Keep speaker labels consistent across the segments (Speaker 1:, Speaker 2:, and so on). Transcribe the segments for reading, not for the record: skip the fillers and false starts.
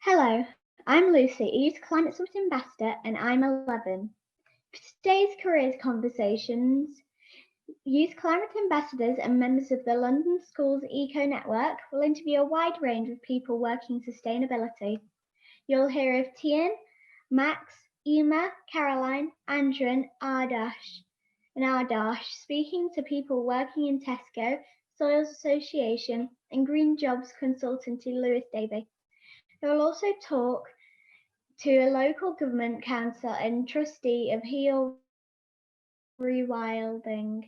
Speaker 1: Hello, I'm Lucy, a Youth Climate Summit Ambassador, and I'm 11. For today's careers conversations, Youth Climate Ambassadors and members of the London Schools Eco Network will interview a wide range of people working sustainability. You'll hear of Tian, Max, Emer, Caroline, Andra and Aadarsh speaking to people working in Tesco, Soils Association and Green Jobs consultancy Lewis Davey. They will also talk to a local government councillor and trustee of Heal Rewilding.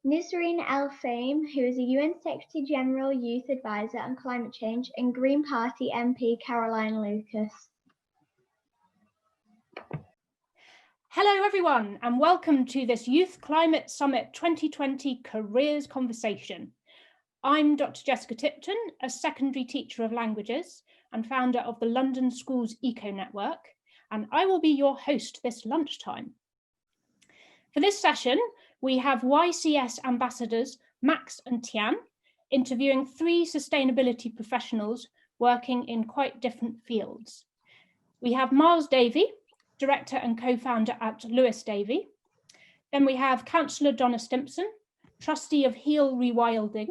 Speaker 1: Nisreen Elsaim, who is a UN Secretary General Youth Advisor on Climate Change, and Green Party MP Caroline Lucas.
Speaker 2: Hello everyone, and welcome to this Youth Climate Summit 2020 Careers Conversation. I'm Dr. Jessica Tipton, a secondary teacher of languages and founder of the London Schools Eco Network, and I will be your host this lunchtime. For this session, we have YCS ambassadors Max and Tian interviewing 3 sustainability professionals working in quite different fields. We have Lewis Davey, director and co-founder at Lewis Davey. Then we have Councillor Donna Stimpson, trustee of Heal Rewilding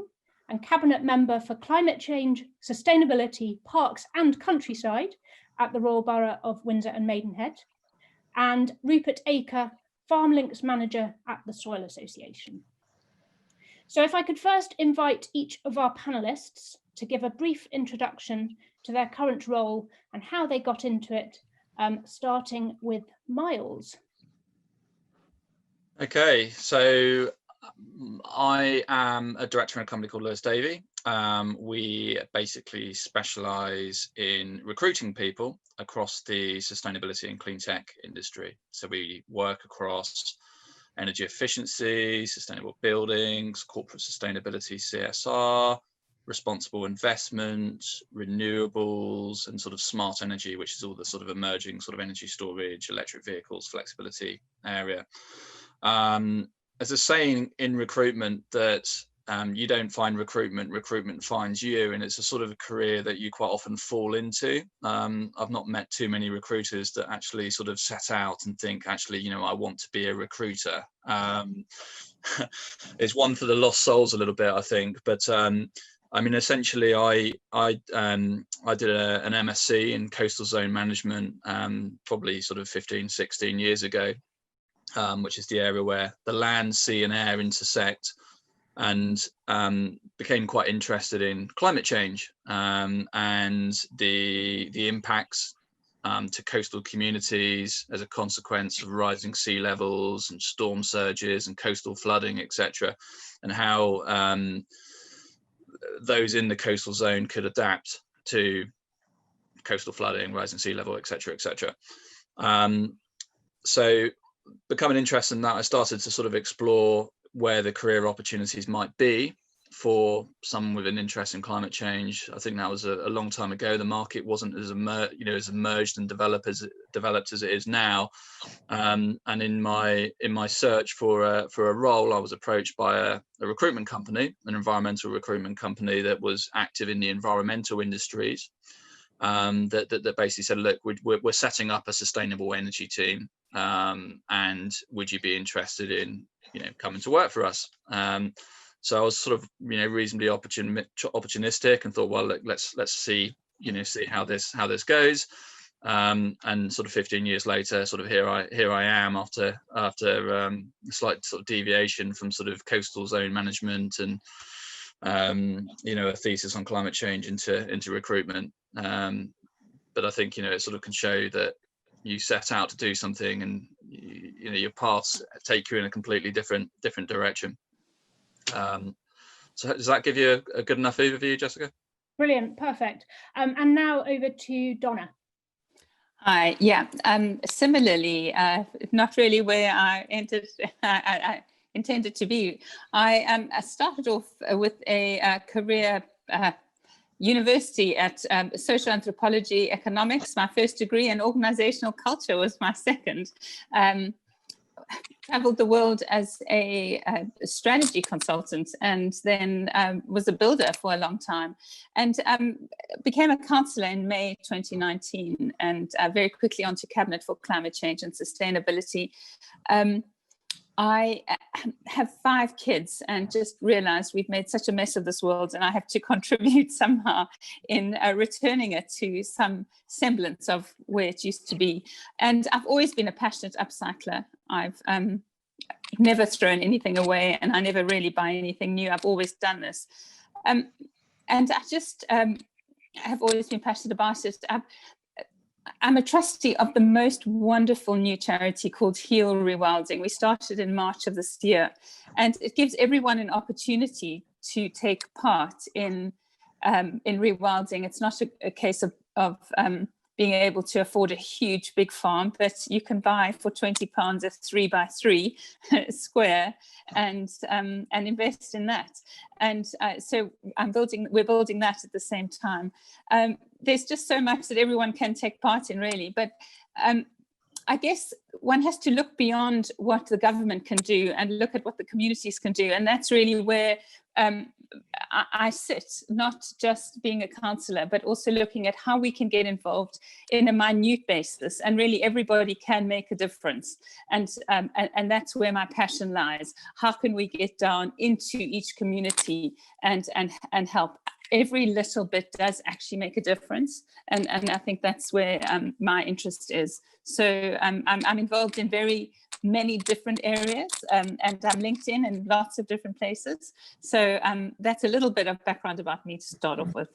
Speaker 2: and cabinet member for climate change, sustainability, parks and countryside at the Royal Borough of Windsor and Maidenhead, and Rupert Aker, Farm Links manager at the Soil Association. So if I could first invite each of our panelists to give a brief introduction to their current role and how they got into it, starting with Miles.
Speaker 3: Okay, so I am a director in a company called Lewis Davey. We basically specialise in recruiting people across the sustainability and clean tech industry. So we work across energy efficiency, sustainable buildings, corporate sustainability, CSR, responsible investment, renewables, and sort of smart energy, which is all the sort of emerging sort of energy storage, electric vehicles, flexibility area. As a saying in recruitment that you don't find recruitment, recruitment finds you, and it's a sort of a career that you quite often fall into. I've not met too many recruiters that actually sort of set out and think, actually, you know, I want to be a recruiter. It's one for the lost souls a little bit, I think, but I mean, essentially, I did an MSc in coastal zone management probably sort of 15, 16 years ago, which is the area where the land, sea and air intersect, and became quite interested in climate change and the impacts to coastal communities as a consequence of rising sea levels and storm surges and coastal flooding, etc., and how those in the coastal zone could adapt to coastal flooding, rising sea level, etc., etc. So becoming interested in that, I started to sort of explore where the career opportunities might be for someone with an interest in climate change. I think that was a long time ago. The market wasn't as emerged and developed as it is now. And in my search for a role, I was approached by a recruitment company, an environmental recruitment company that was active in the environmental industries. That basically said, look, we're setting up a sustainable energy team, and would you be interested in coming to work for us? So I was sort of reasonably opportunistic and thought, well, look, let's see how this goes. And sort of 15 years later, sort of here I am after a slight sort of deviation from sort of coastal zone management and a thesis on climate change into recruitment. But I think it sort of can show that you set out to do something, and your paths take you in a completely different direction. So does that give you a good enough overview, Jessica?
Speaker 2: Brilliant, perfect. And now over to Donna.
Speaker 4: Hi, yeah. Similarly, not really where I entered. I intended to be. I started off with a career university at social anthropology, economics, my first degree, and organizational culture was my second. traveled the world as a strategy consultant, and then was a builder for a long time, and became a councillor in May 2019, and very quickly onto cabinet for climate change and sustainability. I have 5 kids and just realized we've made such a mess of this world, and I have to contribute somehow in returning it to some semblance of where it used to be. And I've always been a passionate upcycler. I've never thrown anything away, and I never really buy anything new. I've always done this. And I just have always been passionate about it. I'm a trustee of the most wonderful new charity called Heal Rewilding. We started in March of this year, and it gives everyone an opportunity to take part in rewilding. It's not a case of being able to afford a huge big farm, but you can buy for £20 a 3x3 square and invest in that. And so we're building that at the same time. There's just so much that everyone can take part in, really. But I guess one has to look beyond what the government can do and look at what the communities can do. And that's really where I sit, not just being a councillor, but also looking at how we can get involved in a minute basis, and really everybody can make a difference. And that's where my passion lies. How can we get down into each community and help? Every little bit does actually make a difference, and I think that's where my interest is. So I'm involved in very many different areas, and I'm linked in lots of different places. So that's a little bit of background about me to start off with.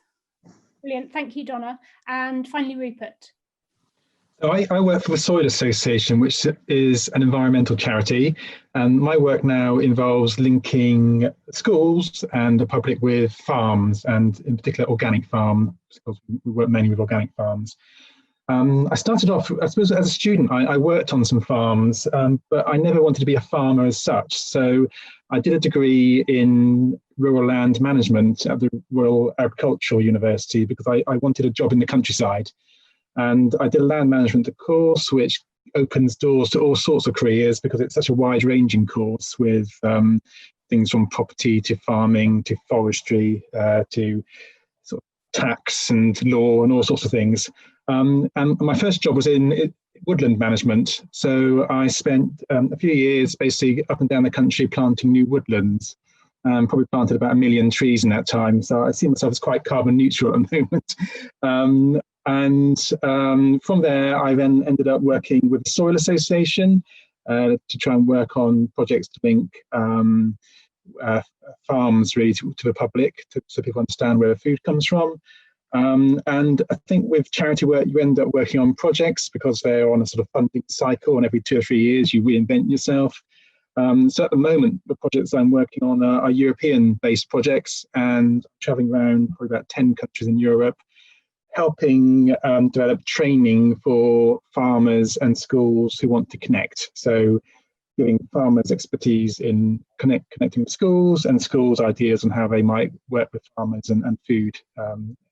Speaker 2: Brilliant, thank you, Donna. And finally, Rupert.
Speaker 5: So I work for the Soil Association, which is an environmental charity, and my work now involves linking schools and the public with farms, and in particular organic farms, because we work mainly with organic farms. I started off, I suppose, as a student. I worked on some farms, but I never wanted to be a farmer as such. So I did a degree in rural land management at the Royal Agricultural University because I wanted a job in the countryside. And I did a land management course, which opens doors to all sorts of careers because it's such a wide-ranging course with things from property to farming to forestry to sort of tax and law and all sorts of things. And my first job was in woodland management. So I spent a few years basically up and down the country planting new woodlands. Probably planted about 1 million trees in that time. So I see myself as quite carbon neutral at the moment. From there, I then ended up working with the Soil Association to try and work on projects to link farms really to the public, so people understand where the food comes from. And I think with charity work, you end up working on projects because they're on a sort of funding cycle, and every 2 or 3 years you reinvent yourself. So at the moment, the projects I'm working on are European-based projects, and traveling around probably about 10 countries in Europe, helping develop training for farmers and schools who want to connect. So giving farmers expertise in connecting with schools, and schools ideas on how they might work with farmers and food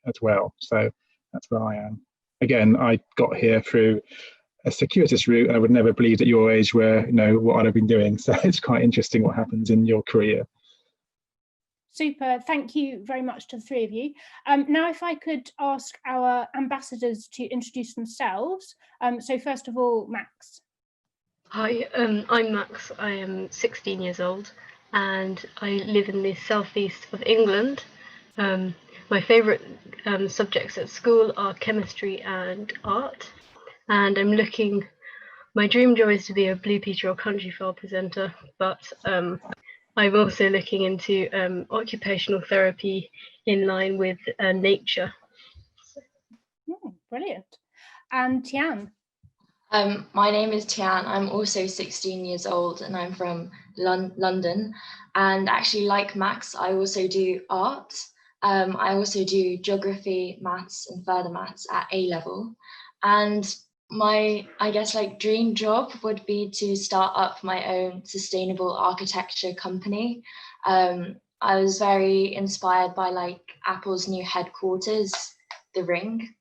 Speaker 5: as well. So that's where I am. Again, I got here through a circuitous route, and I would never believe at your age where, you know, what I'd have been doing. So it's quite interesting what happens in your career.
Speaker 2: Super, thank you very much to the three of you. Now if I could ask our ambassadors to introduce themselves. So first of all, Max.
Speaker 6: Hi, I'm Max. I am 16 years old and I live in the southeast of England. My favourite subjects at school are chemistry and art, and my dream job is to be a Blue Peter or Countryfile presenter, but I'm also looking into occupational therapy in line with nature.
Speaker 2: Brilliant. And Tian.
Speaker 7: My name is Tian. I'm also 16 years old and I'm from London. And actually, like Max, I also do art. I also do geography, maths and further maths at A level. And my, I guess, like dream job would be to start up my own sustainable architecture company. I was very inspired by like Apple's new headquarters, the Ring,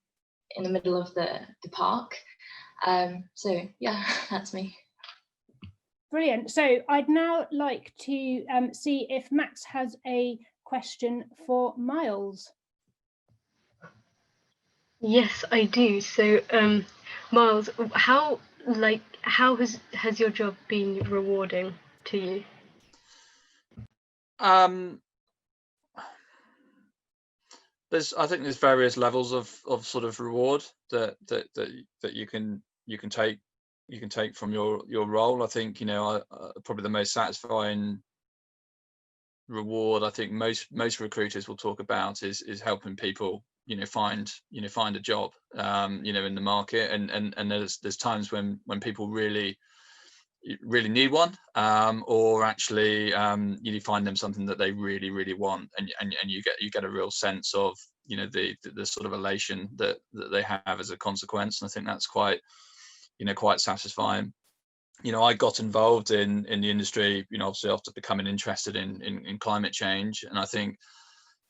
Speaker 7: in the middle of the park. So yeah, that's me.
Speaker 2: Brilliant. So I'd now like to see if Max has a question for Miles.
Speaker 6: Yes, I do. So, Miles, how has your job been rewarding to you?
Speaker 3: I think there's various levels of sort of reward that you can take from your role. I think, you know, probably the most satisfying reward I think most recruiters will talk about is helping people, you know, find a job, you know, in the market, and there's times when people really need one, or actually you find them something that they really want, and you get a real sense of, you know, the sort of elation that they have as a consequence. And I think that's quite satisfying. You know, I got involved in the industry, you know, obviously after becoming interested in climate change, and I think,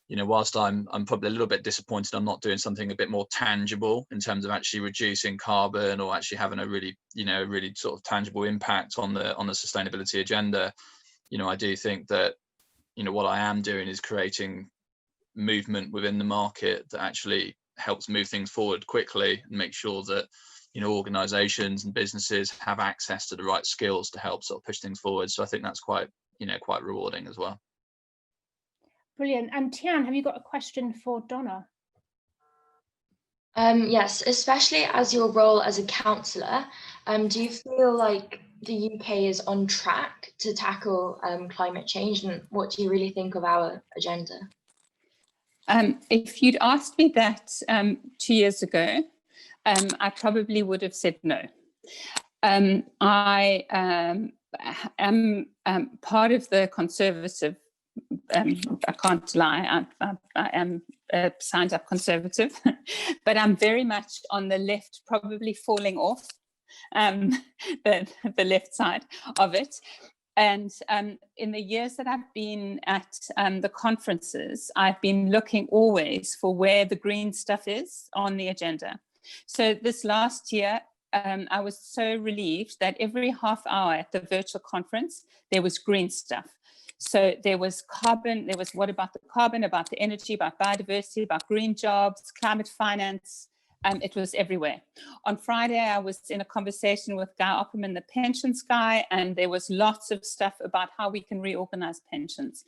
Speaker 3: you know, whilst I'm probably a little bit disappointed I'm not doing something a bit more tangible in terms of actually reducing carbon or actually having a really sort of tangible impact on the sustainability agenda. You know, I do think that, you know, what I am doing is creating movement within the market that actually helps move things forward quickly and make sure that, you know, organizations and businesses have access to the right skills to help sort of push things forward. So I think that's quite rewarding as well.
Speaker 2: Brilliant. And Tian, have you got a question for Donna?
Speaker 7: Yes, especially as your role as a councillor, do you feel like the UK is on track to tackle climate change, and what do you really think of our agenda?
Speaker 4: If you'd asked me that 2 years ago, I probably would have said no. I am part of the Conservative. I can't lie, I am a signed up Conservative, but I'm very much on the left, probably falling off the left side of it. And in the years that I've been at the conferences, I've been looking always for where the green stuff is on the agenda. So this last year, I was so relieved that every half hour at the virtual conference, there was green stuff. So there was carbon, there was what about the carbon, about the energy, about biodiversity, about green jobs, climate finance. It was everywhere. On Friday, I was in a conversation with Guy Opperman, the pensions guy, and there was lots of stuff about how we can reorganize pensions.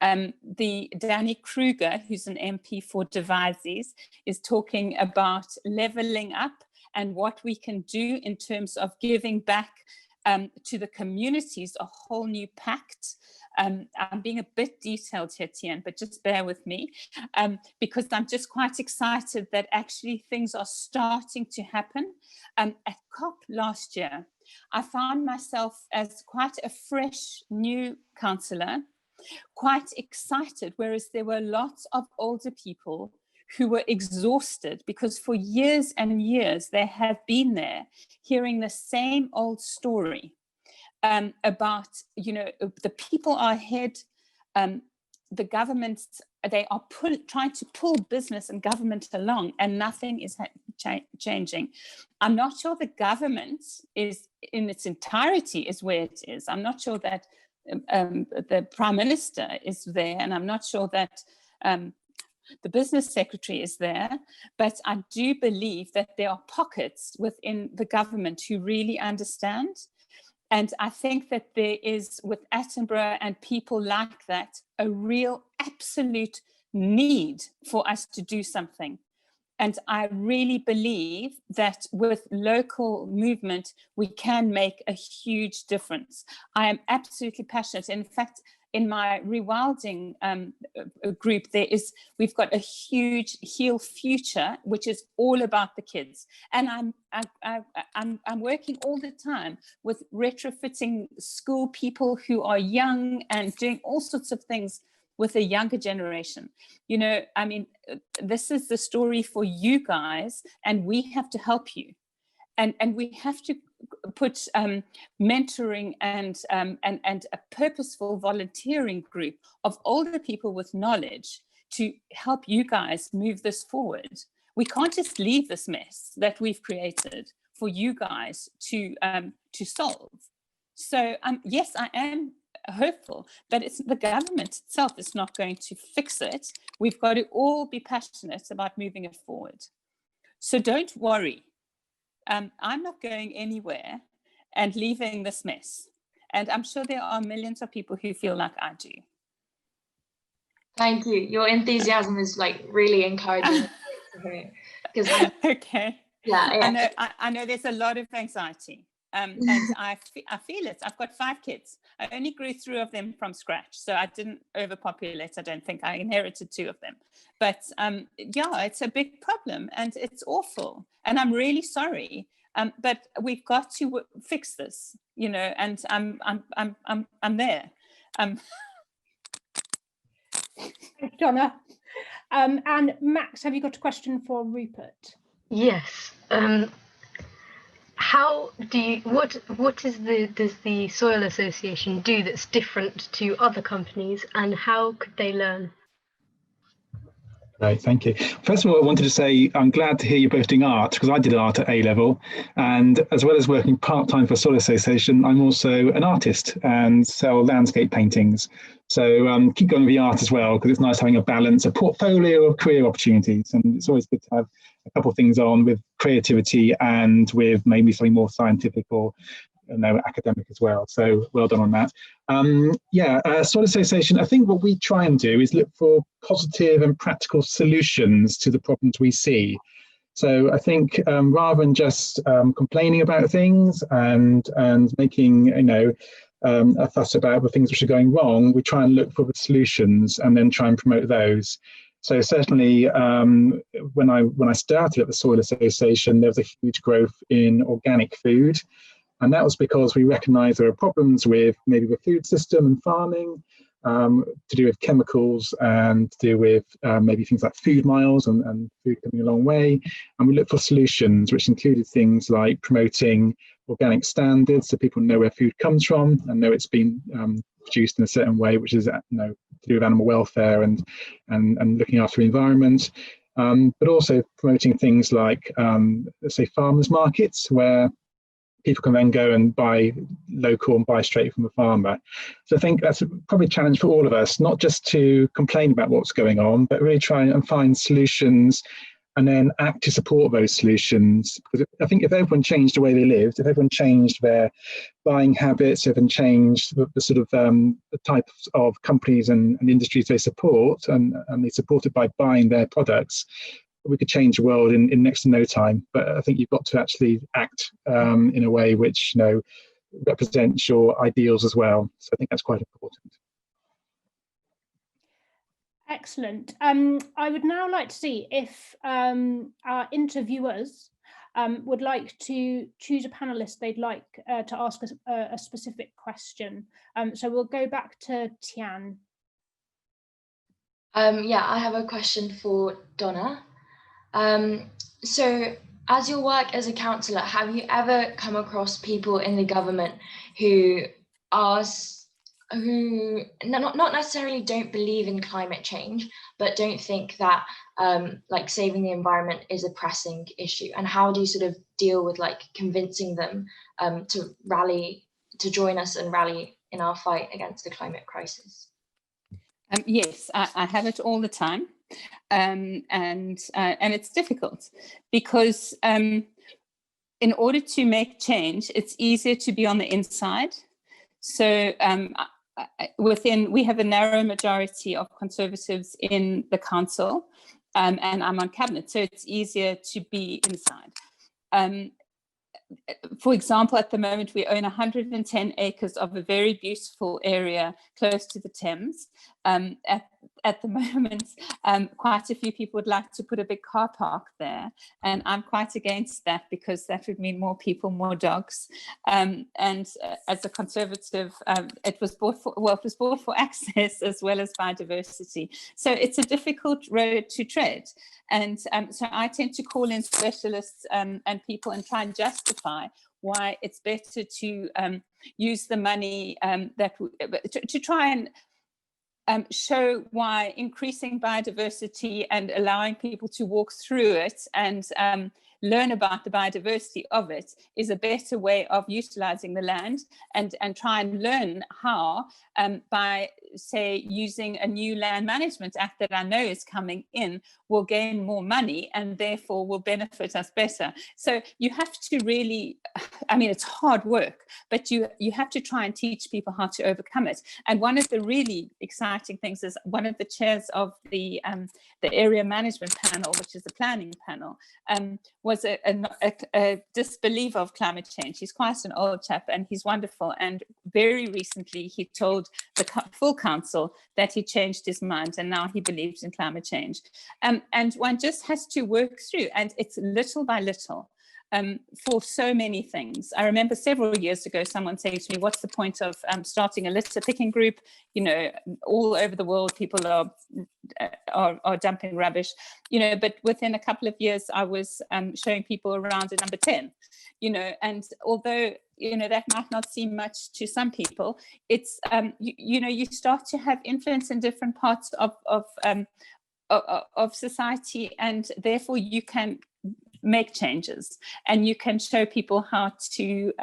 Speaker 4: The Danny Kruger, who's an MP for Devizes, is talking about leveling up and what we can do in terms of giving back to the communities, a whole new pact. I'm being a bit detailed here, Tian, but just bear with me, because I'm just quite excited that actually things are starting to happen. At COP last year, I found myself as quite a fresh new councillor, quite excited, whereas there were lots of older people who were exhausted because for years and years they have been there hearing the same old story. About, you know, the people are ahead, the governments, they are trying to pull business and government along, and nothing is changing. I'm not sure the government is in its entirety is where it is. I'm not sure that the Prime Minister is there, and I'm not sure that the business secretary is there, but I do believe that there are pockets within the government who really understand. And I think that there is, with Attenborough and people like that, a real absolute need for us to do something. And I really believe that with local movement, we can make a huge difference. I am absolutely passionate. In fact, in my Rewilding group, we've got a huge Heal Future, which is all about the kids. And I'm working all the time with retrofitting school people who are young and doing all sorts of things with the younger generation. You know, I mean, this is the story for you guys, and we have to help you. And we have to put mentoring and a purposeful volunteering group of older people with knowledge to help you guys move this forward. We can't just leave this mess that we've created for you guys to solve. So yes, I am hopeful, but it's the government itself is not going to fix it. We've got to all be passionate about moving it forward. So don't worry. I'm not going anywhere and leaving this mess. And I'm sure there are millions of people who feel like I do.
Speaker 7: Thank you. Your enthusiasm is like really encouraging to hear. Because
Speaker 4: okay.
Speaker 7: Yeah.
Speaker 4: I know there's a lot of anxiety. And I feel it. I've got 5 kids. I only grew 3 of them from scratch. So I didn't overpopulate. I don't think I inherited 2 of them. But yeah, it's a big problem and it's awful. And I'm really sorry. But we've got to fix this, you know, and I'm there.
Speaker 2: Thanks, Donna. And Max, have you got a question for Rupert?
Speaker 6: Yes. How do you, what does the Soil Association do that's different to other companies, and how could they learn?
Speaker 5: Great, thank you. First of all, I wanted to say I'm glad to hear you're both doing art, because I did art at A-level, and as well as working part-time for Soil Association, I'm also an artist and sell landscape paintings. So keep going with the art as well, because it's nice having a balance, a portfolio of career opportunities, and it's always good to have a couple of things on with creativity and with maybe something more scientific or academic as well. So well done on that. Soil Association, I think what we try and do is look for positive and practical solutions to the problems we see. So I think rather than just complaining about things and making a fuss about the things which are going wrong, we try and look for the solutions and then try and promote those. So certainly when I started at the Soil Association, there was a huge growth in organic food. And that was because we recognised there are problems with maybe the food system and farming, to do with chemicals and to do with maybe things like food miles and food coming a long way. And we looked for solutions, which included things like promoting organic standards so people know where food comes from and know it's been produced in a certain way, which is to do with animal welfare and looking after the environment. But also promoting things like, let's say, farmers markets, where people can then go and buy local and buy straight from the farmer. So I think that's probably a challenge for all of us, not just to complain about what's going on, but really try and find solutions and then act to support those solutions. Because I think if everyone changed the way they lived, if everyone changed their buying habits, if everyone changed the sort of the types of companies and industries they support, and they support it by buying their products, we could change the world in next to no time. But I think you've got to actually act in a way which represents your ideals as well. So I think that's quite important.
Speaker 2: Excellent. I would now like to see if our interviewers would like to choose a panelist they'd like to ask us a specific question. So we'll go back to Tian.
Speaker 7: I have a question for Donna. So as your work as a councillor, have you ever come across people in the government who not necessarily don't believe in climate change, but don't think that like saving the environment is a pressing issue? And how do you sort of deal with like convincing them to rally, to join us and rally in our fight against the climate crisis?
Speaker 4: Yes, I have it all the time. And it's difficult because in order to make change, it's easier to be on the inside. So we have a narrow majority of Conservatives in the council, and I'm on cabinet, so it's easier to be inside. For example, at the moment, we own 110 acres of a very beautiful area close to the Thames. At the moment, quite a few people would like to put a big car park there, and I'm quite against that because that would mean more people, more dogs. And as a Conservative, it was bought for access as well as biodiversity. So it's a difficult road to tread. And so I tend to call in specialists and people and try and justify why it's better to use the money to try and show why increasing biodiversity and allowing people to walk through it and learn about the biodiversity of it is a better way of utilizing the land, and try and learn how by, say, using a new land management act that I know is coming in, will gain more money and therefore will benefit us better. So you have to really, I mean, it's hard work, but you have to try and teach people how to overcome it. And one of the really exciting things is one of the chairs of the area management panel, which is the planning panel, was a disbeliever of climate change. He's quite an old chap and he's wonderful. And very recently he told the full council that he changed his mind and now he believes in climate change. And one just has to work through, and it's little by little. For so many things. I remember several years ago, someone saying to me, what's the point of starting a litter picking group? You know, all over the world, people are dumping rubbish, you know, but within a couple of years, I was showing people around at number 10, you know, and although, you know, that might not seem much to some people, it's, you know, you start to have influence in different parts of society, and therefore you can make changes and you can show people how to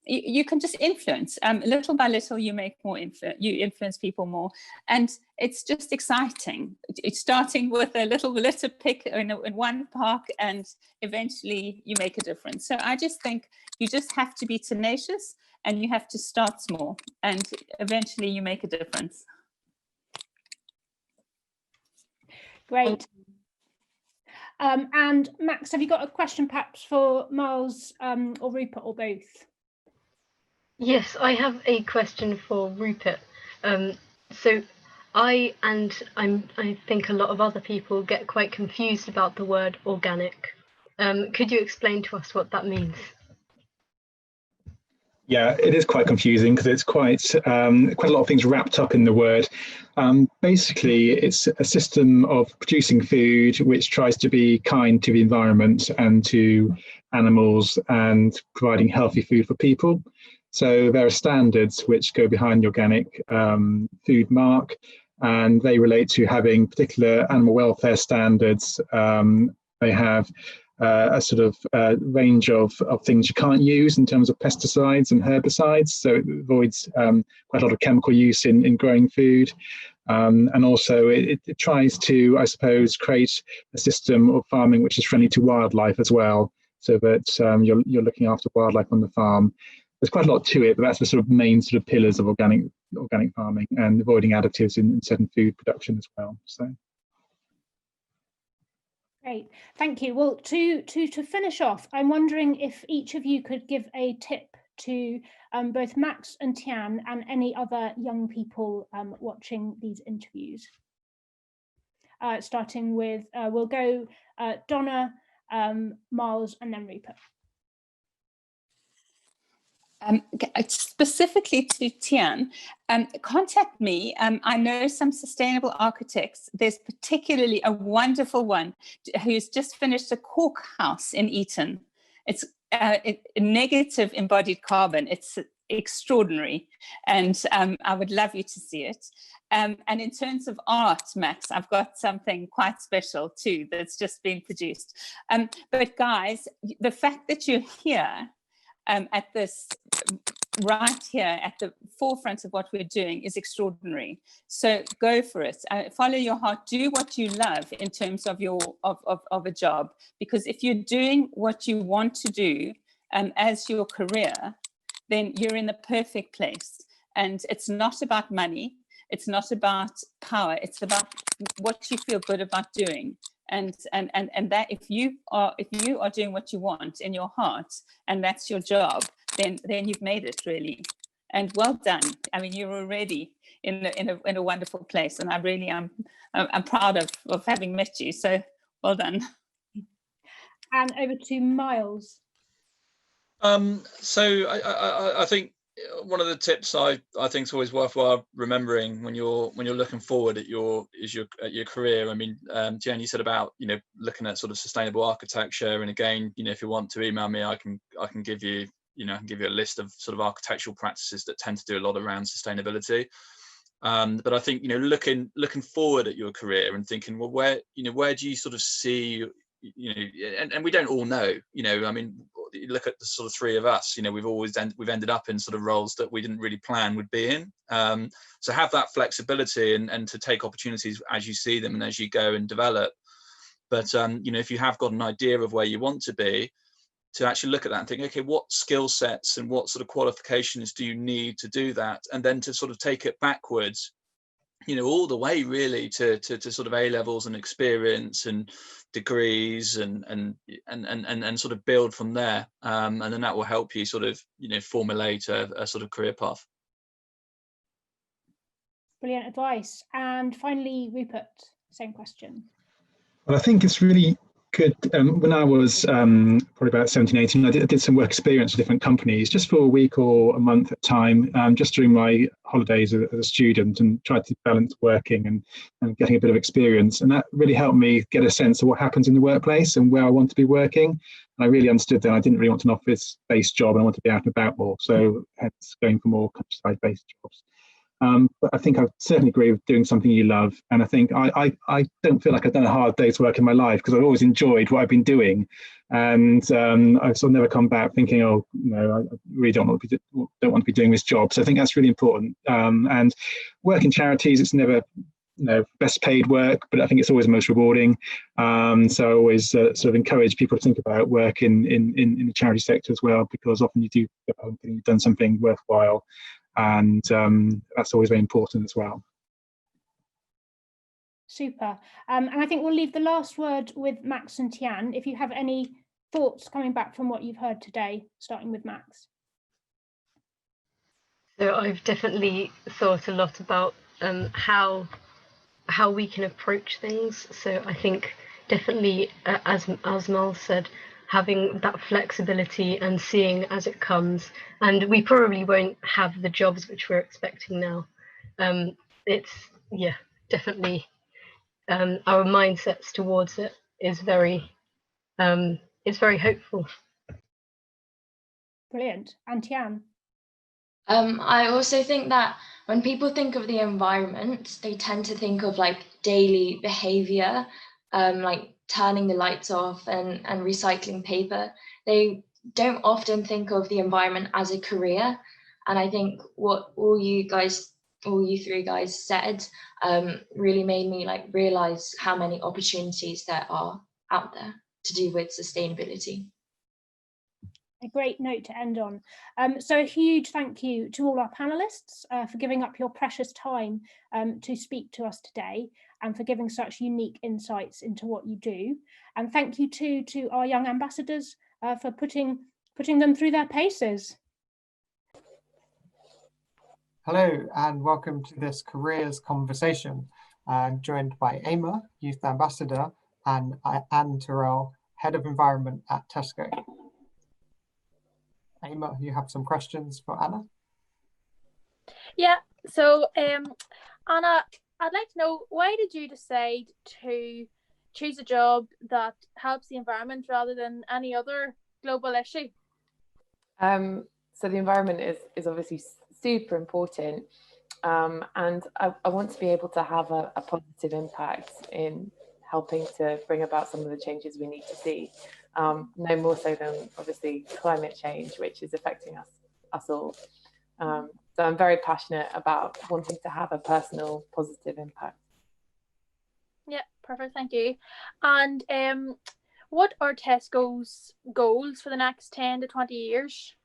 Speaker 4: you can just influence little by little. You make more you influence people more, and it's just exciting. It's starting with a little litter pick in one park, and eventually you make a difference. So I just think you just have to be tenacious and you have to start small, and eventually you make a difference.
Speaker 2: Great. And Max, have you got a question perhaps for Miles or Rupert, or both?
Speaker 6: Yes, I have a question for Rupert. So I think a lot of other people get quite confused about the word organic. Could you explain to us what that means?
Speaker 5: Yeah, it is quite confusing because it's quite a lot of things wrapped up in the word. Basically, it's a system of producing food which tries to be kind to the environment and to animals and providing healthy food for people. So there are standards which go behind the organic food mark, and they relate to having particular animal welfare standards. They have a sort of range of things you can't use in terms of pesticides and herbicides, so it avoids quite a lot of chemical use in growing food. And also it tries to, I suppose, create a system of farming which is friendly to wildlife as well, so that you're looking after wildlife on the farm. There's quite a lot to it, but that's the sort of main sort of pillars of organic farming, and avoiding additives in certain food production as well. So.
Speaker 2: Great, thank you. Well, to finish off, I'm wondering if each of you could give a tip to both Max and Tian and any other young people watching these interviews. Starting with, we'll go Donna, Miles, and then Rupert.
Speaker 4: Specifically to Tian, contact me. I know some sustainable architects. There's particularly a wonderful one who's just finished a cork house in Eton. It's negative embodied carbon. It's extraordinary, and I would love you to see it. And in terms of art, Max, I've got something quite special too that's just been produced. But guys, the fact that you're here at this, right here at the forefront of what we're doing, is extraordinary. So go for it. Follow your heart. Do what you love in terms of your of a job, because if you're doing what you want to do as your career, then you're in the perfect place. And it's not about money. It's not about power. It's about what you feel good about doing. And that if you are doing what you want in your heart, and that's your job, then you've made it, really. And well done. I mean, you're already in a wonderful place, and I really am. I'm proud of having met you. So well done.
Speaker 2: And over to Miles.
Speaker 3: So I think one of the tips I think is always worthwhile remembering when you're looking forward at your career. I mean, Tian, you said about looking at sort of sustainable architecture, and again, if you want to email me, I can give you a list of sort of architectural practices that tend to do a lot around sustainability. But I think, looking forward at your career and thinking, well, where do you sort of see, and we don't all know, I mean, you look at the sort of three of us, we've ended up in sort of roles that we didn't really plan would be in. So have that flexibility and to take opportunities as you see them and as you go and develop. But, if you have got an idea of where you want to be, to actually look at that and think, okay, what skill sets and what sort of qualifications do you need to do that? And then to sort of take it backwards, all the way really to sort of A levels and experience and degrees and sort of build from there. And then that will help you sort of, formulate a sort of career path.
Speaker 2: Brilliant advice. And finally, Rupert, same question.
Speaker 5: Well, I think it's really good. When I was probably about 17, 18, I did some work experience with different companies just for a week or a month at a time, just during my holidays as a student, and tried to balance working and getting a bit of experience. And that really helped me get a sense of what happens in the workplace and where I want to be working. And I really understood that I didn't really want an office-based job, and I wanted to be out and about more. So hence going for more countryside-based jobs. But I think I certainly agree with doing something you love. And I think I don't feel like I've done a hard day's work in my life, because I've always enjoyed what I've been doing. And I've sort of never come back thinking, oh, no, I really don't want to be doing this job. So I think that's really important. And work in charities, it's never best paid work, but I think it's always most rewarding. So I always sort of encourage people to think about work in the charity sector as well, because often you do get home thinking you've done something worthwhile. And that's always very important as well.
Speaker 2: Super. And I think we'll leave the last word with Max and Tian. If you have any thoughts coming back from what you've heard today, starting with Max.
Speaker 6: So I've definitely thought a lot about how we can approach things. So I think definitely, as Mal said, having that flexibility and seeing as it comes. And we probably won't have the jobs which we're expecting now. It's definitely our mindsets towards it is very hopeful.
Speaker 2: Brilliant. And Tian?
Speaker 7: I also think that when people think of the environment, they tend to think of like daily behavior, like turning the lights off and recycling paper. They don't often think of the environment as a career. And I think what all you three guys said really made me like realize how many opportunities there are out there to do with sustainability.
Speaker 2: A great note to end on. So a huge thank you to all our panelists for giving up your precious time to speak to us today, and for giving such unique insights into what you do. And thank you too to our young ambassadors for putting them through their paces.
Speaker 8: Hello and welcome to this careers conversation. I'm joined by Emer, Youth Ambassador, and Anne Terrell, Head of Environment at Tesco. Emer, you have some questions for Anna?
Speaker 9: Yeah, so Anna, I'd like to know, why did you decide to choose a job that helps the environment rather than any other global issue?
Speaker 10: So the environment is obviously super important, and I want to be able to have a positive impact in helping to bring about some of the changes we need to see. No more so than obviously climate change, which is affecting us all. So I'm very passionate about wanting to have a personal positive impact.
Speaker 9: Yeah, perfect, thank you. And what are Tesco's goals for the next 10 to 20 years?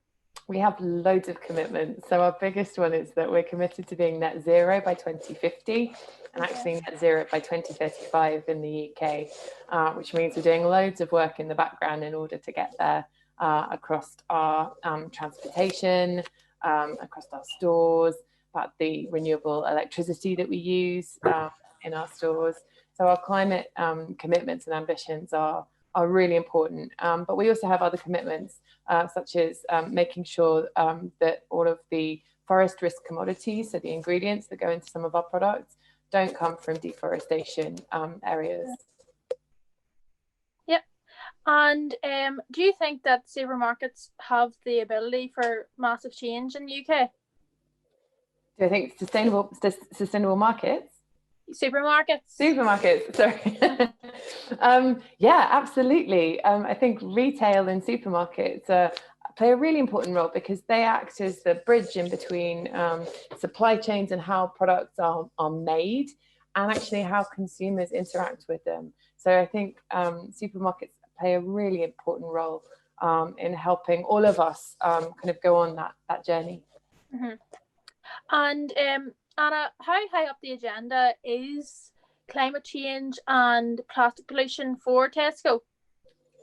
Speaker 10: We have loads of commitments. So our biggest one is that we're committed to being net zero by 2050 and actually net zero by 2035 in the UK, which means we're doing loads of work in the background in order to get there across our transportation, across our stores, about the renewable electricity that we use in our stores. So our climate commitments and ambitions are really important, but we also have other commitments such as making sure that all of the forest risk commodities, so the ingredients that go into some of our products, don't come from deforestation areas.
Speaker 9: Yep. And do you think that supermarkets have the ability for massive change in the UK?
Speaker 10: Do I think sustainable markets? Supermarkets, sorry. Yeah, absolutely. I think retail and supermarkets play a really important role because they act as the bridge in between supply chains and how products are made, and actually how consumers interact with them. So I think supermarkets play a really important role in helping all of us kind of go on that journey.
Speaker 9: Mm-hmm. And Anna, how high up the agenda is climate change and plastic pollution for Tesco?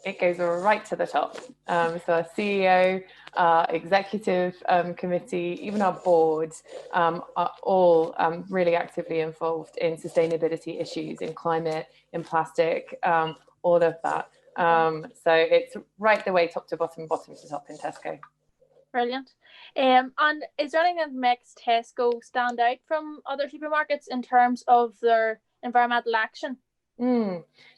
Speaker 10: It goes right to the top. So our CEO, our executive committee, even our boards are all really actively involved in sustainability issues, in climate, in plastic, all of that. So it's right the way top to bottom, bottom to top in Tesco.
Speaker 9: Brilliant. And is there anything that makes Tesco stand out from other supermarkets in terms of their environmental action?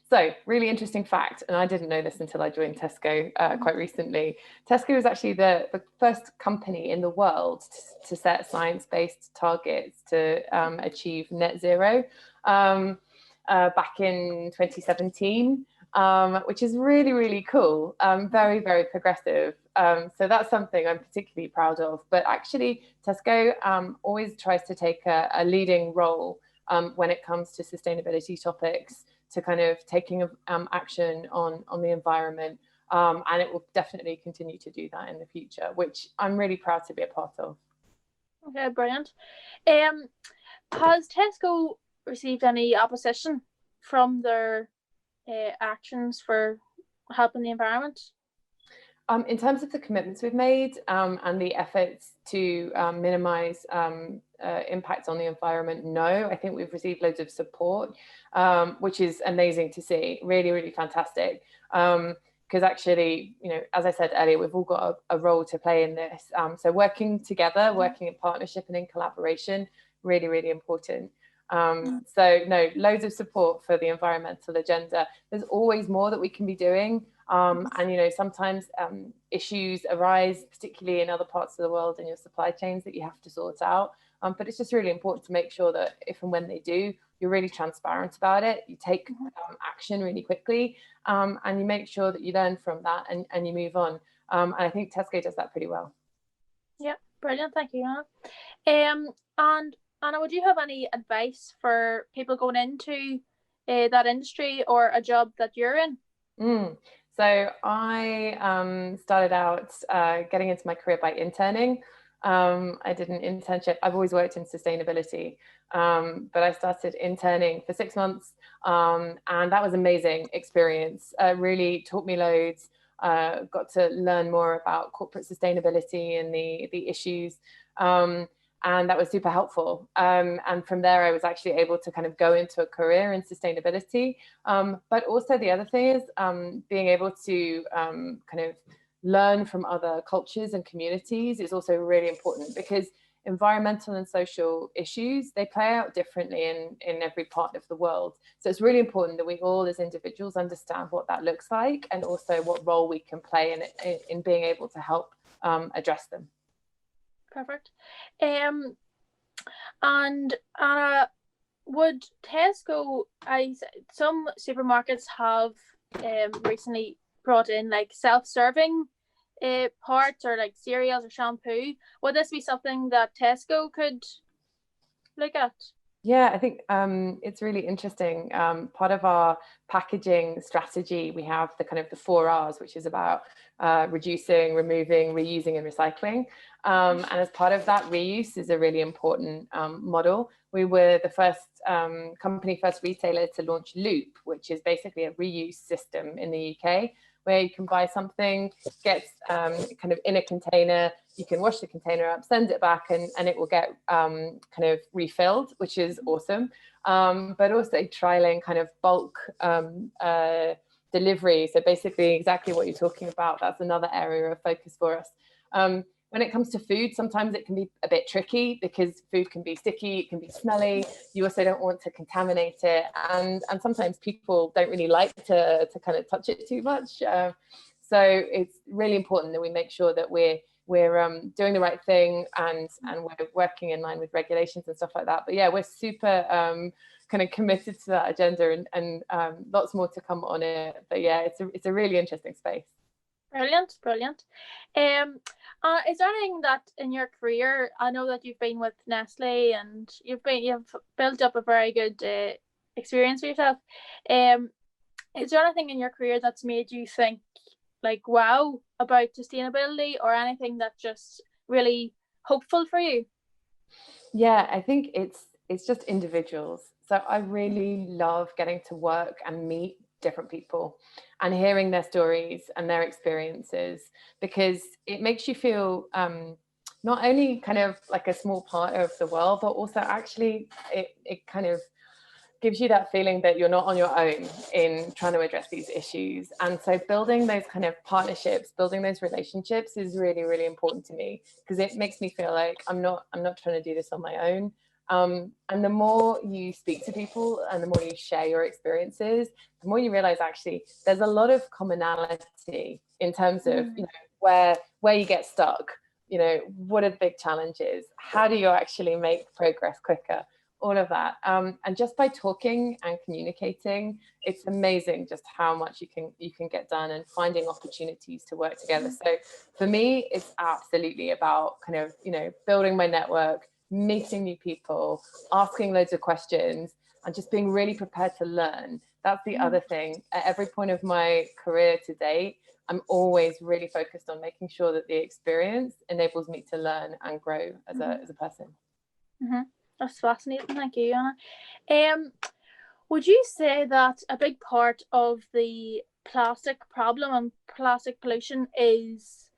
Speaker 10: So, really interesting fact, and I didn't know this until I joined Tesco quite recently. Tesco was actually the first company in the world to set science-based targets to achieve net zero back in 2017. Which is really, really cool, very, very progressive. So that's something I'm particularly proud of. But actually, Tesco always tries to take a leading role when it comes to sustainability topics, to kind of taking action on the environment. And it will definitely continue to do that in the future, which I'm really proud to be a part of.
Speaker 9: Okay, brilliant. Has Tesco received any opposition from their actions for helping the environment?
Speaker 10: In terms of the commitments we've made and the efforts to minimise impact on the environment, no. I think we've received loads of support, which is amazing to see. Really, really fantastic. Because actually, you know, as I said earlier, we've all got a role to play in this. So working together, working in partnership and in collaboration, really, really important. So no, loads of support for the environmental agenda. There's always more that we can be doing. And, you know, sometimes issues arise, particularly in other parts of the world in your supply chains that you have to sort out. But it's just really important to make sure that if and when they do, you're really transparent about it. You take action really quickly and you make sure that you learn from that and you move on. And I think Tesco does that pretty well.
Speaker 9: Yeah, brilliant. Thank you, Anna. And Anna, would you have any advice for people going into that industry or a job that you're in?
Speaker 10: So I started out getting into my career by interning. I did an internship. I've always worked in sustainability, but I started interning for 6 months, and that was an amazing experience. Really taught me loads. Got to learn more about corporate sustainability and the issues. And that was super helpful. And from there, I was actually able to kind of go into a career in sustainability. But also the other thing is being able to kind of learn from other cultures and communities is also really important, because environmental and social issues, they play out differently in every part of the world. So it's really important that we all as individuals understand what that looks like, and also what role we can play in being able to help address them.
Speaker 9: Perfect. And Anna, would Tesco, some supermarkets have recently brought in like self-serving parts, or like cereals or shampoo. Would this be something that Tesco could look at?
Speaker 10: Yeah, I think it's really interesting. Part of our packaging strategy, we have the kind of the 4 R's, which is about reducing, removing, reusing, and recycling. And as part of that, reuse is a really important model. We were the first first retailer to launch Loop, which is basically a reuse system in the UK, where you can buy something, gets kind of in a container, you can wash the container up, send it back, and it will get kind of refilled, which is awesome. But also trialing kind of bulk delivery. So basically exactly what you're talking about, that's another area of focus for us. When it comes to food, sometimes it can be a bit tricky, because food can be sticky, it can be smelly. You also don't want to contaminate it. And sometimes people don't really like to kind of touch it too much. So it's really important that we make sure that we're we're doing the right thing, and we're working in line with regulations and stuff like that. But yeah, we're super kind of committed to that agenda, and lots more to come on it. But yeah, it's a really interesting space.
Speaker 9: Brilliant. Is there anything that in your career, I know that you've been with Nestle and you've built up a very good experience for yourself. Is there anything in your career that's made you think like wow about sustainability, or anything that's just really hopeful for you?
Speaker 10: Yeah, I think it's just individuals. So I really love getting to work and meet different people and hearing their stories and their experiences, because it makes you feel not only kind of like a small part of the world, but also actually it kind of gives you that feeling that you're not on your own in trying to address these issues. And so building those kind of partnerships, building those relationships is really, really important to me, because it makes me feel like I'm not trying to do this on my own. And the more you speak to people and the more you share your experiences, the more you realize actually there's a lot of commonality in terms of, you know, where you get stuck, you know, what are the big challenges, how do you actually make progress quicker, all of that. And just by talking and communicating, it's amazing just how much you can get done, and finding opportunities to work together. So for me, it's absolutely about kind of, you know, building my network, meeting new people, asking loads of questions, and just being really prepared to learn. That's the other thing. At every point of my career to date, I'm always really focused on making sure that the experience enables me to learn and grow as a person.
Speaker 9: That's fascinating. Thank you, Anna. Would you say that a big part of the plastic problem and plastic pollution is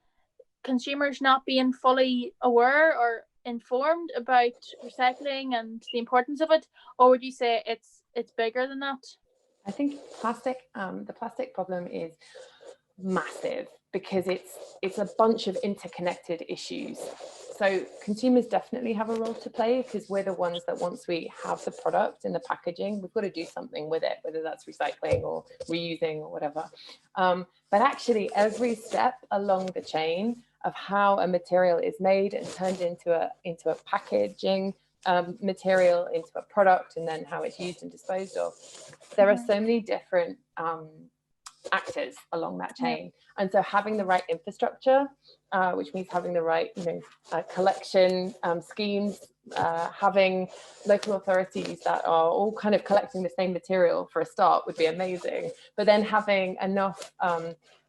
Speaker 9: consumers not being fully aware or informed about recycling and the importance of it, or would you say it's bigger than that?
Speaker 10: I think the plastic problem is massive, because it's a bunch of interconnected issues. So consumers definitely have a role to play, because we're the ones that once we have the product in the packaging, we've got to do something with it, whether that's recycling or reusing or whatever. But actually every step along the chain of how a material is made and turned into a packaging material, into a product, and then how it's used and disposed of, there are so many different actors along that chain. And so having the right infrastructure, which means having the right, you know, collection schemes, having local authorities that are all kind of collecting the same material for a start would be amazing. But then having enough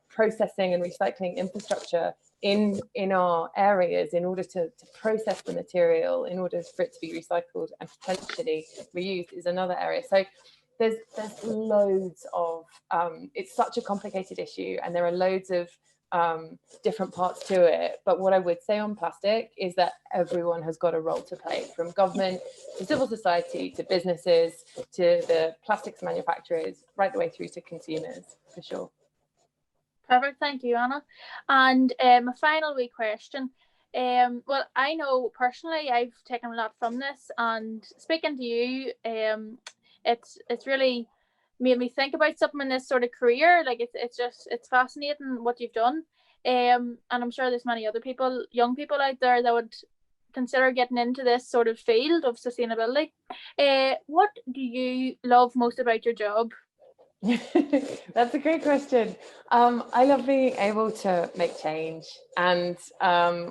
Speaker 10: processing and recycling infrastructure in our areas in order to process the material, in order for it to be recycled and potentially reused, is another area. So there's loads of, it's such a complicated issue, and there are loads of different parts to it. But what I would say on plastic is that everyone has got a role to play, from government to civil society to businesses to the plastics manufacturers, right the way through to consumers, for sure.
Speaker 9: Perfect, thank you, Anna. And a final wee question. Well, I know personally I've taken a lot from this, and speaking to you, it's really made me think about something in this sort of career. Like it's fascinating what you've done, and I'm sure there's many other people, young people out there, that would consider getting into this sort of field of sustainability. What do you love most about your job?
Speaker 10: That's a great question. I love being able to make change, and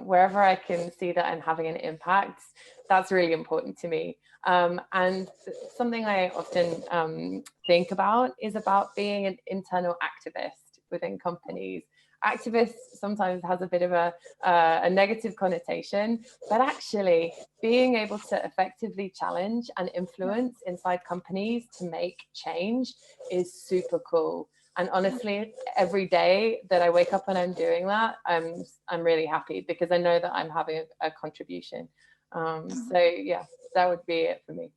Speaker 10: wherever I can see that I'm having an impact, that's really important to me. And something I often think about is about being an internal activist within companies. Activist sometimes has a bit of a negative connotation, but actually being able to effectively challenge and influence inside companies to make change is super cool. And honestly, every day that I wake up and I'm doing that, I'm really happy, because I know that I'm having a contribution. So yeah, that would be it for me.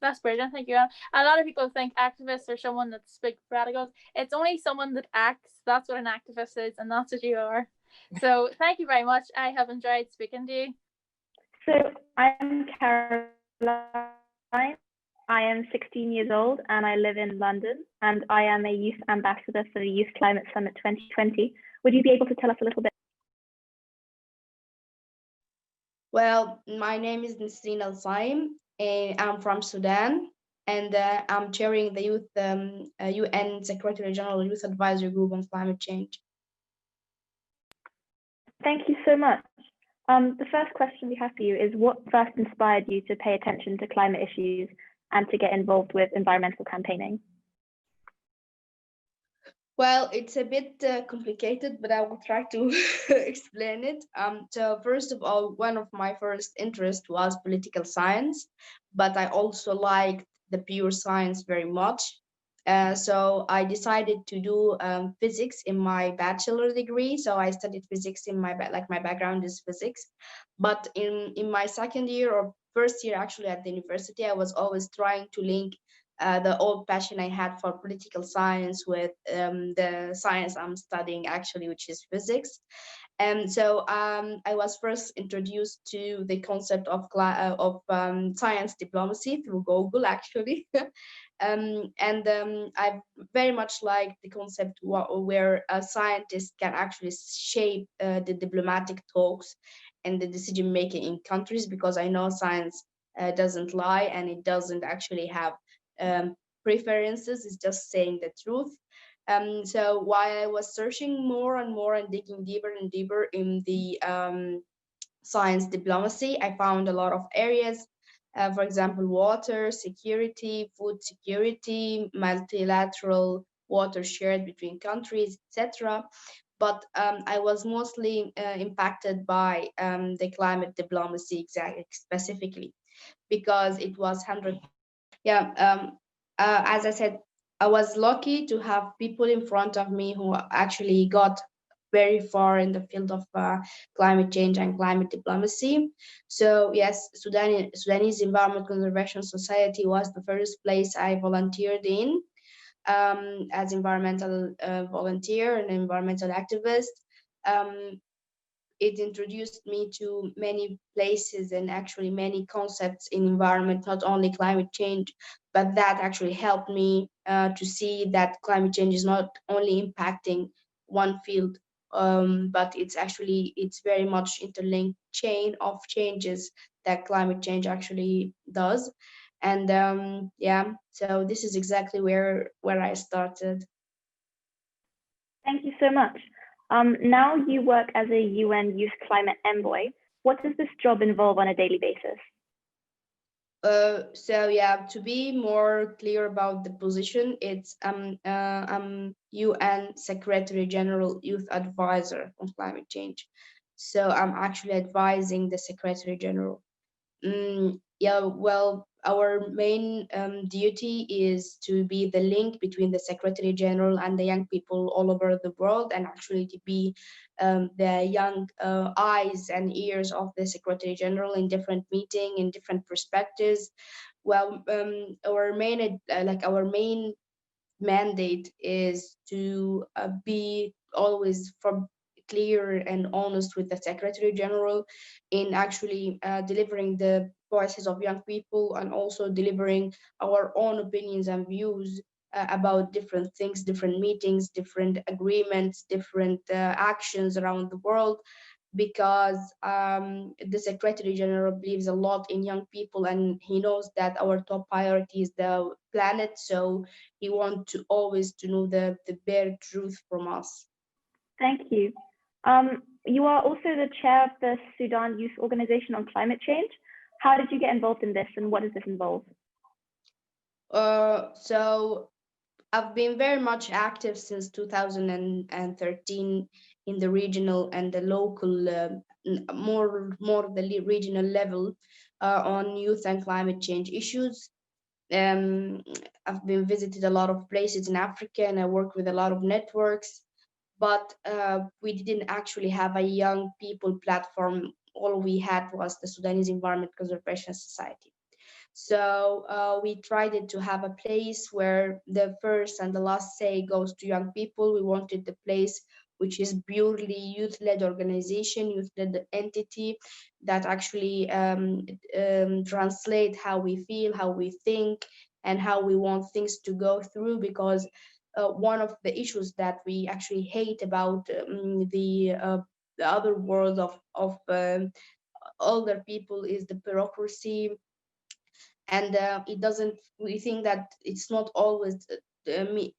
Speaker 9: That's brilliant, thank you. A lot of people think activists are someone that's big radicals. It's only someone that acts. That's what an activist is, and that's what you are. So thank you very much. I have enjoyed speaking to you.
Speaker 11: So I'm Caroline. I am 16 years old and I live in London, and I am a youth ambassador for the Youth Climate Summit 2020. Would you be able to tell us a little bit
Speaker 12: Well, my name is Nisreen Elsaim, and I'm from Sudan, and I'm chairing the UN Secretary General Youth Advisory Group on Climate Change.
Speaker 11: Thank you so much. The first question we have for you is, what first inspired you to pay attention to climate issues and to get involved with environmental campaigning?
Speaker 12: Well, it's a bit complicated, but I will try to explain it. So first of all, one of my first interests was political science, but I also liked the pure science very much. So I decided to do physics in my bachelor degree. So I studied physics in my background is physics. But in my second year or first year actually at the university, I was always trying to link the old passion I had for political science with the science I'm studying actually, which is physics. And so I was first introduced to the concept of science diplomacy through Google actually. I very much like the concept where a scientist can actually shape the diplomatic talks and the decision making in countries, because I know science doesn't lie and it doesn't actually have preferences. It's just saying the truth. So while I was searching more and more and digging deeper and deeper in the science diplomacy, I found a lot of areas. For example, water security, food security, multilateral water shared between countries, etc. But I was mostly impacted by the climate diplomacy specifically, because it was 100. Yeah, as I said, I was lucky to have people in front of me who actually got very far in the field of climate change and climate diplomacy. So yes, Sudanese Environment Conservation Society was the first place I volunteered in as environmental volunteer and environmental activist. It introduced me to many places and actually many concepts in environment, not only climate change, but that actually helped me to see that climate change is not only impacting one field, but it's very much interlinked chain of changes that climate change actually does. And yeah, so this is exactly where I started.
Speaker 11: Thank you so much. Now you work as a UN Youth Climate Envoy. What does this job involve on a daily basis?
Speaker 12: So yeah, to be more clear about the position, it's UN Secretary General Youth Advisor on climate change. So I'm actually advising the Secretary General. Yeah, well, our main duty is to be the link between the Secretary General and the young people all over the world, and actually to be the young eyes and ears of the Secretary General in different meetings, in different perspectives. Well, our main mandate is to be always clear and honest with the Secretary General in actually delivering the voices of young people, and also delivering our own opinions and views about different things, different meetings, different agreements, different actions around the world, because the Secretary General believes a lot in young people, and he knows that our top priority is the planet, so he wants to always to know the bare truth from us.
Speaker 11: Thank you. You are also the chair of the Sudan Youth Organization on Climate Change. How did you get involved in this, and what does this involve?
Speaker 12: So I've been very much active since 2013 in the regional and the local, more the regional level on youth and climate change issues. I've been visited a lot of places in Africa, and I work with a lot of networks, but we didn't actually have a young people platform. All we had was the Sudanese Environment Conservation Society. So we tried to have a place where the first and the last say goes to young people. We wanted the place which is purely youth-led organization, youth-led entity that actually translate how we feel, how we think, and how we want things to go through. Because one of the issues that we actually hate about the other world of older people is the bureaucracy, and we think that it's not always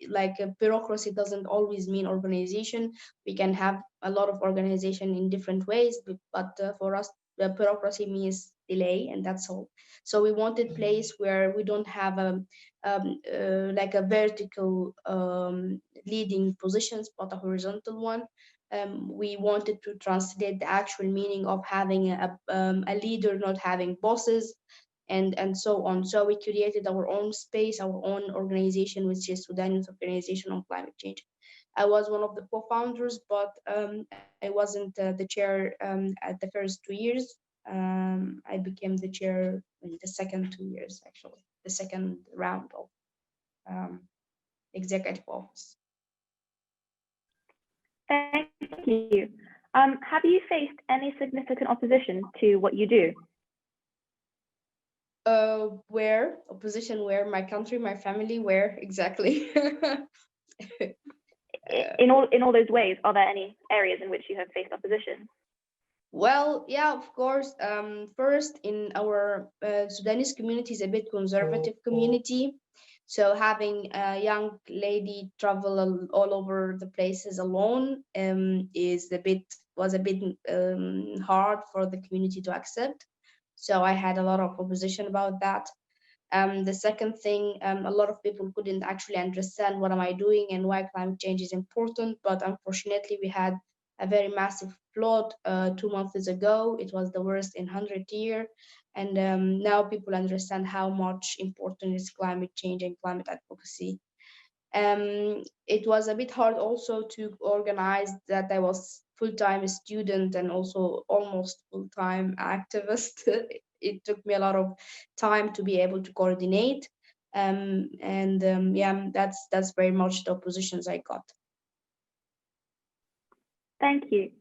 Speaker 12: like a bureaucracy doesn't always mean organization. We can have a lot of organization in different ways, but for us the bureaucracy means delay, and that's all. So we wanted place where we don't have like a vertical leading positions, but a horizontal one. We wanted to translate the actual meaning of having a leader, not having bosses, and so on. So we created our own space, our own organization, which is Sudanese Organization on Climate Change. I was one of the co-founders, but I wasn't the chair at the first 2 years. I became the chair in the second 2 years, actually, the second round of executive office.
Speaker 11: Thank you. Have you faced any significant opposition to what you do?
Speaker 12: Where? Opposition where? My country, my family, where exactly?
Speaker 11: In all those ways, are there any areas in which you have faced opposition?
Speaker 12: Well, yeah, of course. First, in our Sudanese community is a bit conservative community. So having a young lady travel all over the places alone was a bit hard for the community to accept. So I had a lot of opposition about that. The second thing, a lot of people couldn't actually understand what am I doing and why climate change is important. But unfortunately, we had a very massive flood 2 months ago. It was the worst in 100 years. And now people understand how much important is climate change and climate advocacy. It was a bit hard also to organize that I was full-time student and also almost full-time activist. It took me a lot of time to be able to coordinate. Yeah, that's very much the oppositions I got.
Speaker 11: Thank you.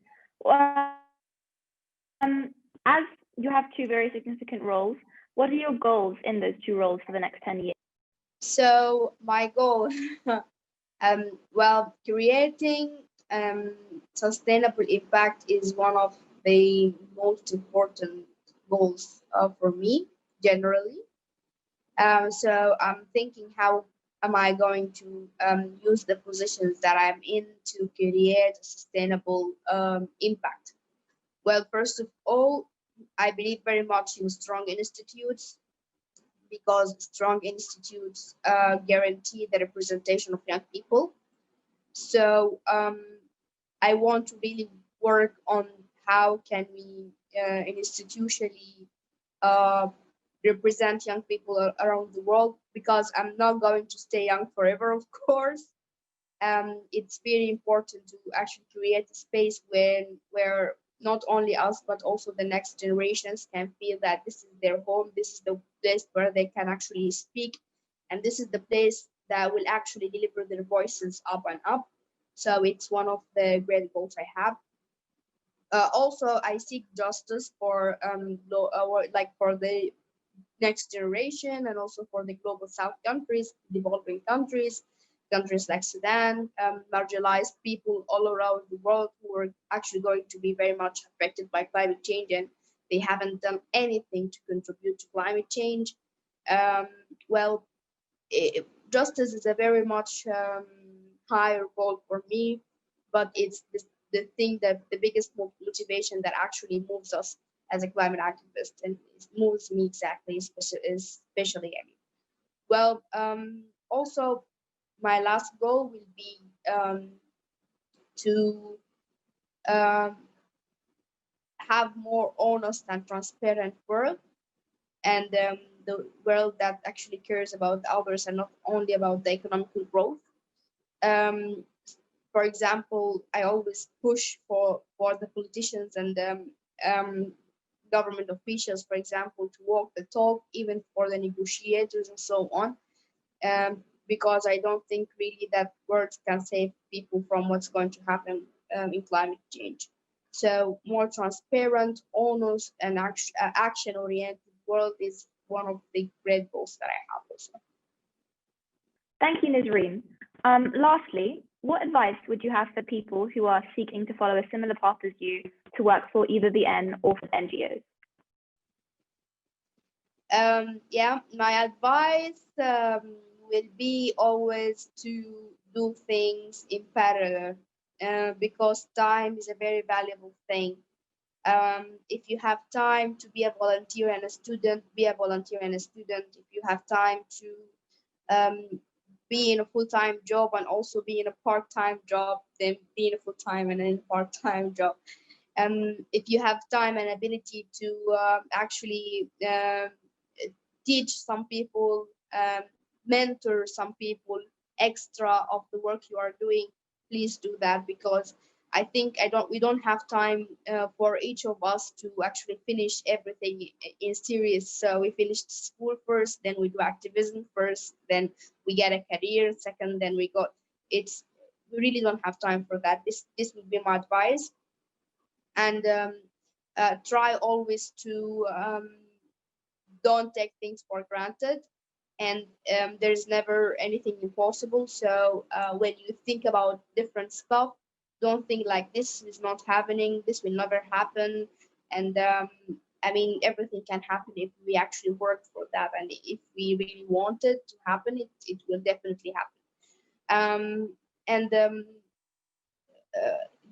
Speaker 11: As you have two very significant roles, what are your goals in those two roles for the next 10 years?
Speaker 12: So my goal, well, creating sustainable impact is one of the most important goals for me generally. So I'm thinking, how am I going to use the positions that I'm in to create a sustainable impact? Well, first of all, I believe very much in strong institutes, because strong institutes guarantee the representation of young people. So I want to really work on how can we institutionally represent young people around the world, because I'm not going to stay young forever, of course. It's very important to actually create a space where not only us, but also the next generations can feel that this is their home, this is the place where they can actually speak, and this is the place that will actually deliver their voices up and up. So it's one of the great goals I have. Also, I seek justice for for the next generation, and also for the global South countries, developing countries like Sudan, marginalized people all around the world who are actually going to be very much affected by climate change, and they haven't done anything to contribute to climate change. Well, justice is a very much higher goal for me, but it's the thing that the biggest motivation that actually moves us as a climate activist, and it moves me exactly, especially Emer. Well, also, my last goal will be to have more honest and transparent world, and the world that actually cares about others and not only about the economical growth. For example, I always push for the politicians and government officials, for example, to walk the talk, even for the negotiators and so on. Because I don't think really that words can save people from what's going to happen in climate change. So more transparent, honest, and action-oriented world is one of the great goals that I have also.
Speaker 11: Thank you, Nisreen. Lastly, what advice would you have for people who are seeking to follow a similar path as you to work for either the N or for NGOs?
Speaker 12: Yeah, my advice will be always to do things in parallel, because time is a very valuable thing. If you have time to be a volunteer and a student, be a volunteer and a student. If you have time to be in a full-time job and also be in a part-time job, then be in a full-time and in a part-time job. If you have time and ability to actually teach some people, mentor some people extra of the work you are doing, please do that, because I think we don't have time for each of us to actually finish everything in series. So we finished school first, then we do activism first, then we get a career second, then we really don't have time for that. This would be my advice. And try always to don't take things for granted, and there's never anything impossible. So when you think about different stuff, don't think like this is not happening, this will never happen. And I mean, everything can happen if we actually work for that, and if we really want it to happen, it will definitely happen. And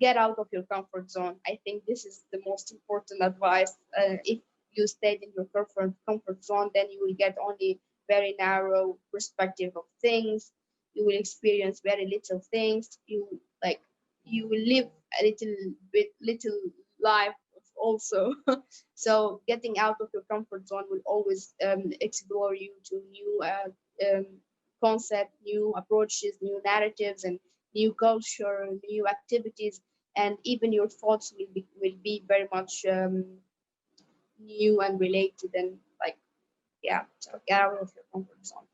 Speaker 12: get out of your comfort zone. I think this is the most important advice. If you stayed in your comfort zone, then you will get only very narrow perspective of things. You will experience very little things. You will live a little life also. So getting out of your comfort zone will always explore you to new concepts, new approaches, new narratives, and new culture, new activities, and even your thoughts will be very much new and related, and so get out of your comfort zone.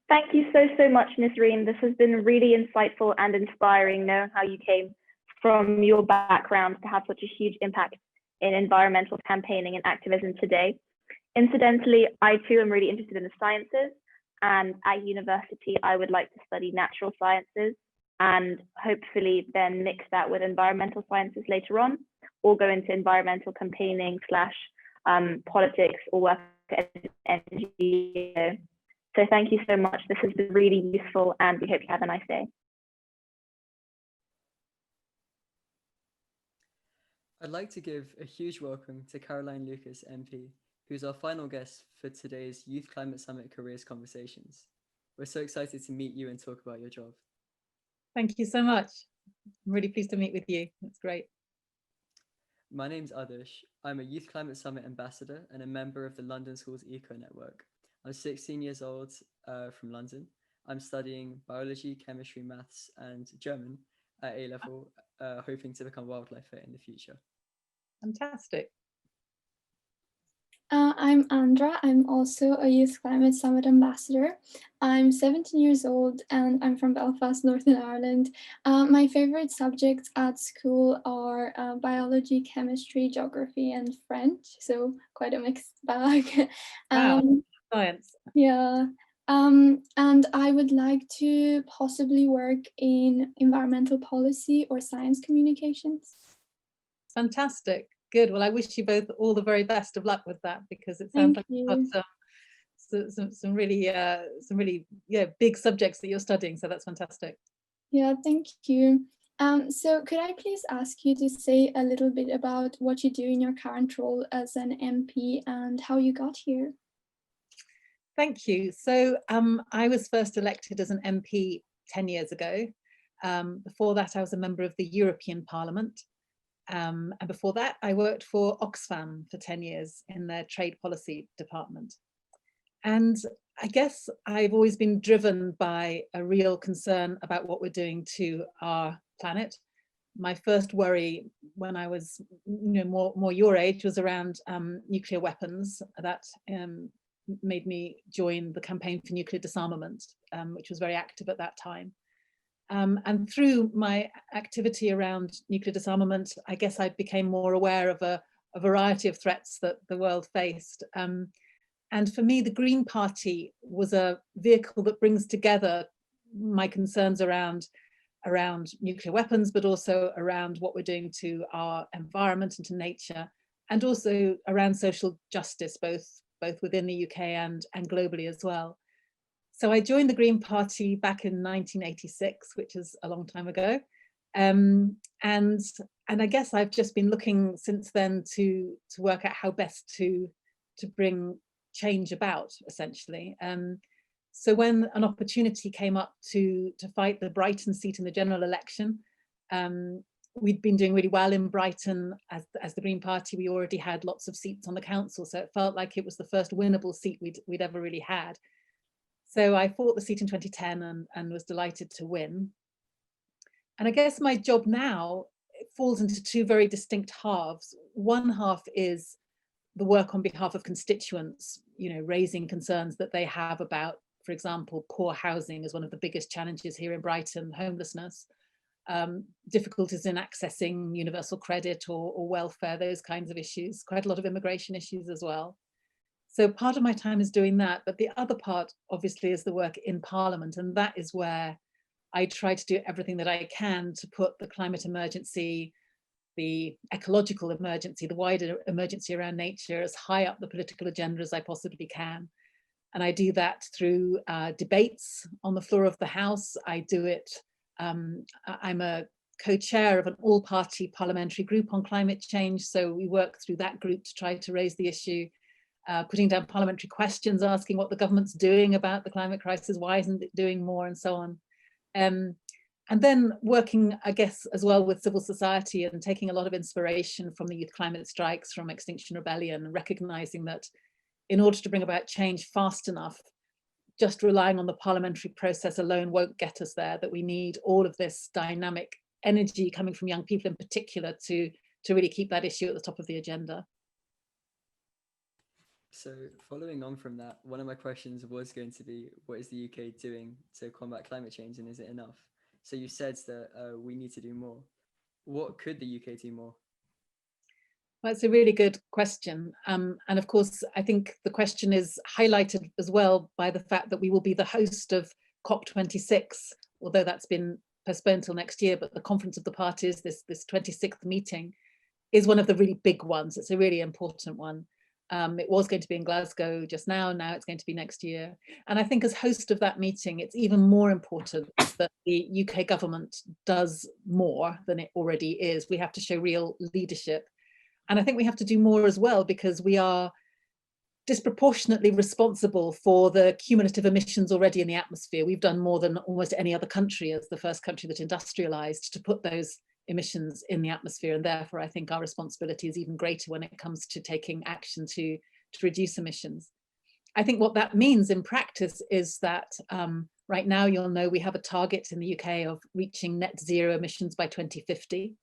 Speaker 11: Thank you so much, Nisreen. This has been really insightful and inspiring, knowing how you came from your background to have such a huge impact in environmental campaigning and activism today. Incidentally, I too am really interested in the sciences, and at university, I would like to study natural sciences and hopefully then mix that with environmental sciences later on, or go into environmental campaigning / politics, or work at an NGO. So thank you so much. This has been really useful, and we hope you have a nice day.
Speaker 13: I'd like to give a huge welcome to Caroline Lucas, MP, who's our final guest for today's Youth Climate Summit Careers Conversations. We're so excited to meet you and talk about your job.
Speaker 14: Thank you so much. I'm really pleased to meet with you. That's great.
Speaker 13: My name's Aadarsh. I'm a Youth Climate Summit ambassador and a member of the London Schools Eco Network. I'm 16 years old from London. I'm studying biology, chemistry, maths, and German at A level, hoping to become wildlife vet in the future.
Speaker 14: Fantastic.
Speaker 15: I'm Andra. I'm also a Youth Climate Summit ambassador. I'm 17 years old and I'm from Belfast, Northern Ireland. My favorite subjects at school are biology, chemistry, geography, and French. So quite a mixed bag.
Speaker 14: Wow, science.
Speaker 15: Yeah. And I would like to possibly work in environmental policy or science communications.
Speaker 14: Fantastic. Good. Well, I wish you both all the very best of luck with that, because it sounds like you've got some really big subjects that you're studying. So that's fantastic.
Speaker 15: Yeah, thank you. So could I please ask you to say a little bit about what you do in your current role as an MP and how you got here?
Speaker 14: Thank you. So I was first elected as an MP 10 years ago. Before that, I was a member of the European Parliament. And before that, I worked for Oxfam for 10 years in their trade policy department. And I guess I've always been driven by a real concern about what we're doing to our planet. My first worry when I was more your age was around nuclear weapons. That made me join the campaign for nuclear disarmament, which was very active at that time. And through my activity around nuclear disarmament, I guess I became more aware of a variety of threats that the world faced. And for me, the Green Party was a vehicle that brings together my concerns around nuclear weapons, but also around what we're doing to our environment and to nature, and also around social justice, both within the UK and globally as well. So I joined the Green Party back in 1986, which is a long time ago. And I guess I've just been looking since then to work out how best to bring change about, essentially. So when an opportunity came up to fight the Brighton seat in the general election, we'd been doing really well in Brighton as the Green Party. We already had lots of seats on the council, so it felt like it was the first winnable seat we'd ever really had. So I fought the seat in 2010 and was delighted to win. And I guess my job now falls into two very distinct halves. One half is the work on behalf of constituents, raising concerns that they have about, for example, poor housing is one of the biggest challenges here in Brighton, homelessness, difficulties in accessing universal credit or welfare, those kinds of issues, quite a lot of immigration issues as well. So part of my time is doing that, but the other part obviously is the work in Parliament, and that is where I try to do everything that I can to put the climate emergency, the ecological emergency, the wider emergency around nature as high up the political agenda as I possibly can. And I do that through debates on the floor of the House. I do it, I'm a co-chair of an all-party parliamentary group on climate change, so we work through that group to try to raise the issue. Putting down parliamentary questions, asking what the government's doing about the climate crisis, why isn't it doing more, and so on. And then working, I guess, as well with civil society and taking a lot of inspiration from the youth climate strikes, from Extinction Rebellion, and recognizing that in order to bring about change fast enough, just relying on the parliamentary process alone won't get us there, that we need all of this dynamic energy coming from young people in particular to really keep that issue at the top of the agenda.
Speaker 13: So following on from that, one of my questions was going to be, what is the UK doing to combat climate change, and is it enough? So you said that we need to do more. What could the UK do more?
Speaker 14: Well, it's a really good question. And of course, I think the question is highlighted as well by the fact that we will be the host of COP26, although that's been postponed till next year, but the Conference of the Parties, this 26th meeting, is one of the really big ones. It's a really important one. It was going to be in Glasgow just now it's going to be next year. And I think as host of that meeting, it's even more important that the UK government does more than it already is. We have to show real leadership. And I think we have to do more as well, because we are disproportionately responsible for the cumulative emissions already in the atmosphere. We've done more than almost any other country as the first country that industrialized to put those emissions in the atmosphere, and therefore I think our responsibility is even greater when it comes to taking action to reduce emissions. I think what that means in practice is that right now, you'll know we have a target in the UK of reaching net zero emissions by 2050.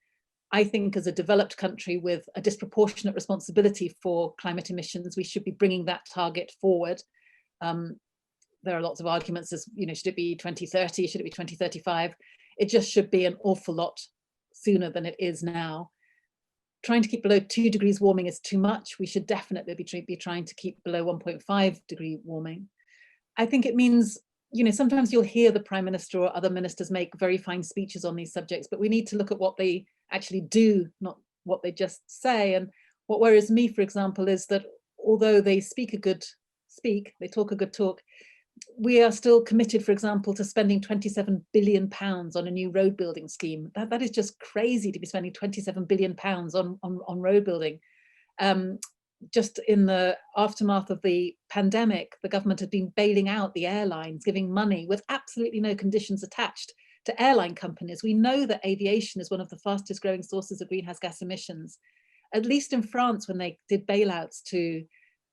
Speaker 14: I think as a developed country with a disproportionate responsibility for climate emissions, we should be bringing that target forward. There are lots of arguments as, should it be 2030, should it be 2035? It just should be an awful lot sooner than it is now. Trying to keep below 2 degrees warming is too much. We should definitely be trying to keep below 1.5 degree warming. I think it means, sometimes you'll hear the Prime Minister or other ministers make very fine speeches on these subjects, but we need to look at what they actually do, not what they just say. And what worries me, for example, is that although they they talk a good talk, we are still committed, for example, to spending £27 billion on a new road building scheme. That is just crazy to be spending £27 billion on road building. Just in the aftermath of the pandemic, the government had been bailing out the airlines, giving money with absolutely no conditions attached to airline companies. We know that aviation is one of the fastest growing sources of greenhouse gas emissions. At least in France, when they did bailouts to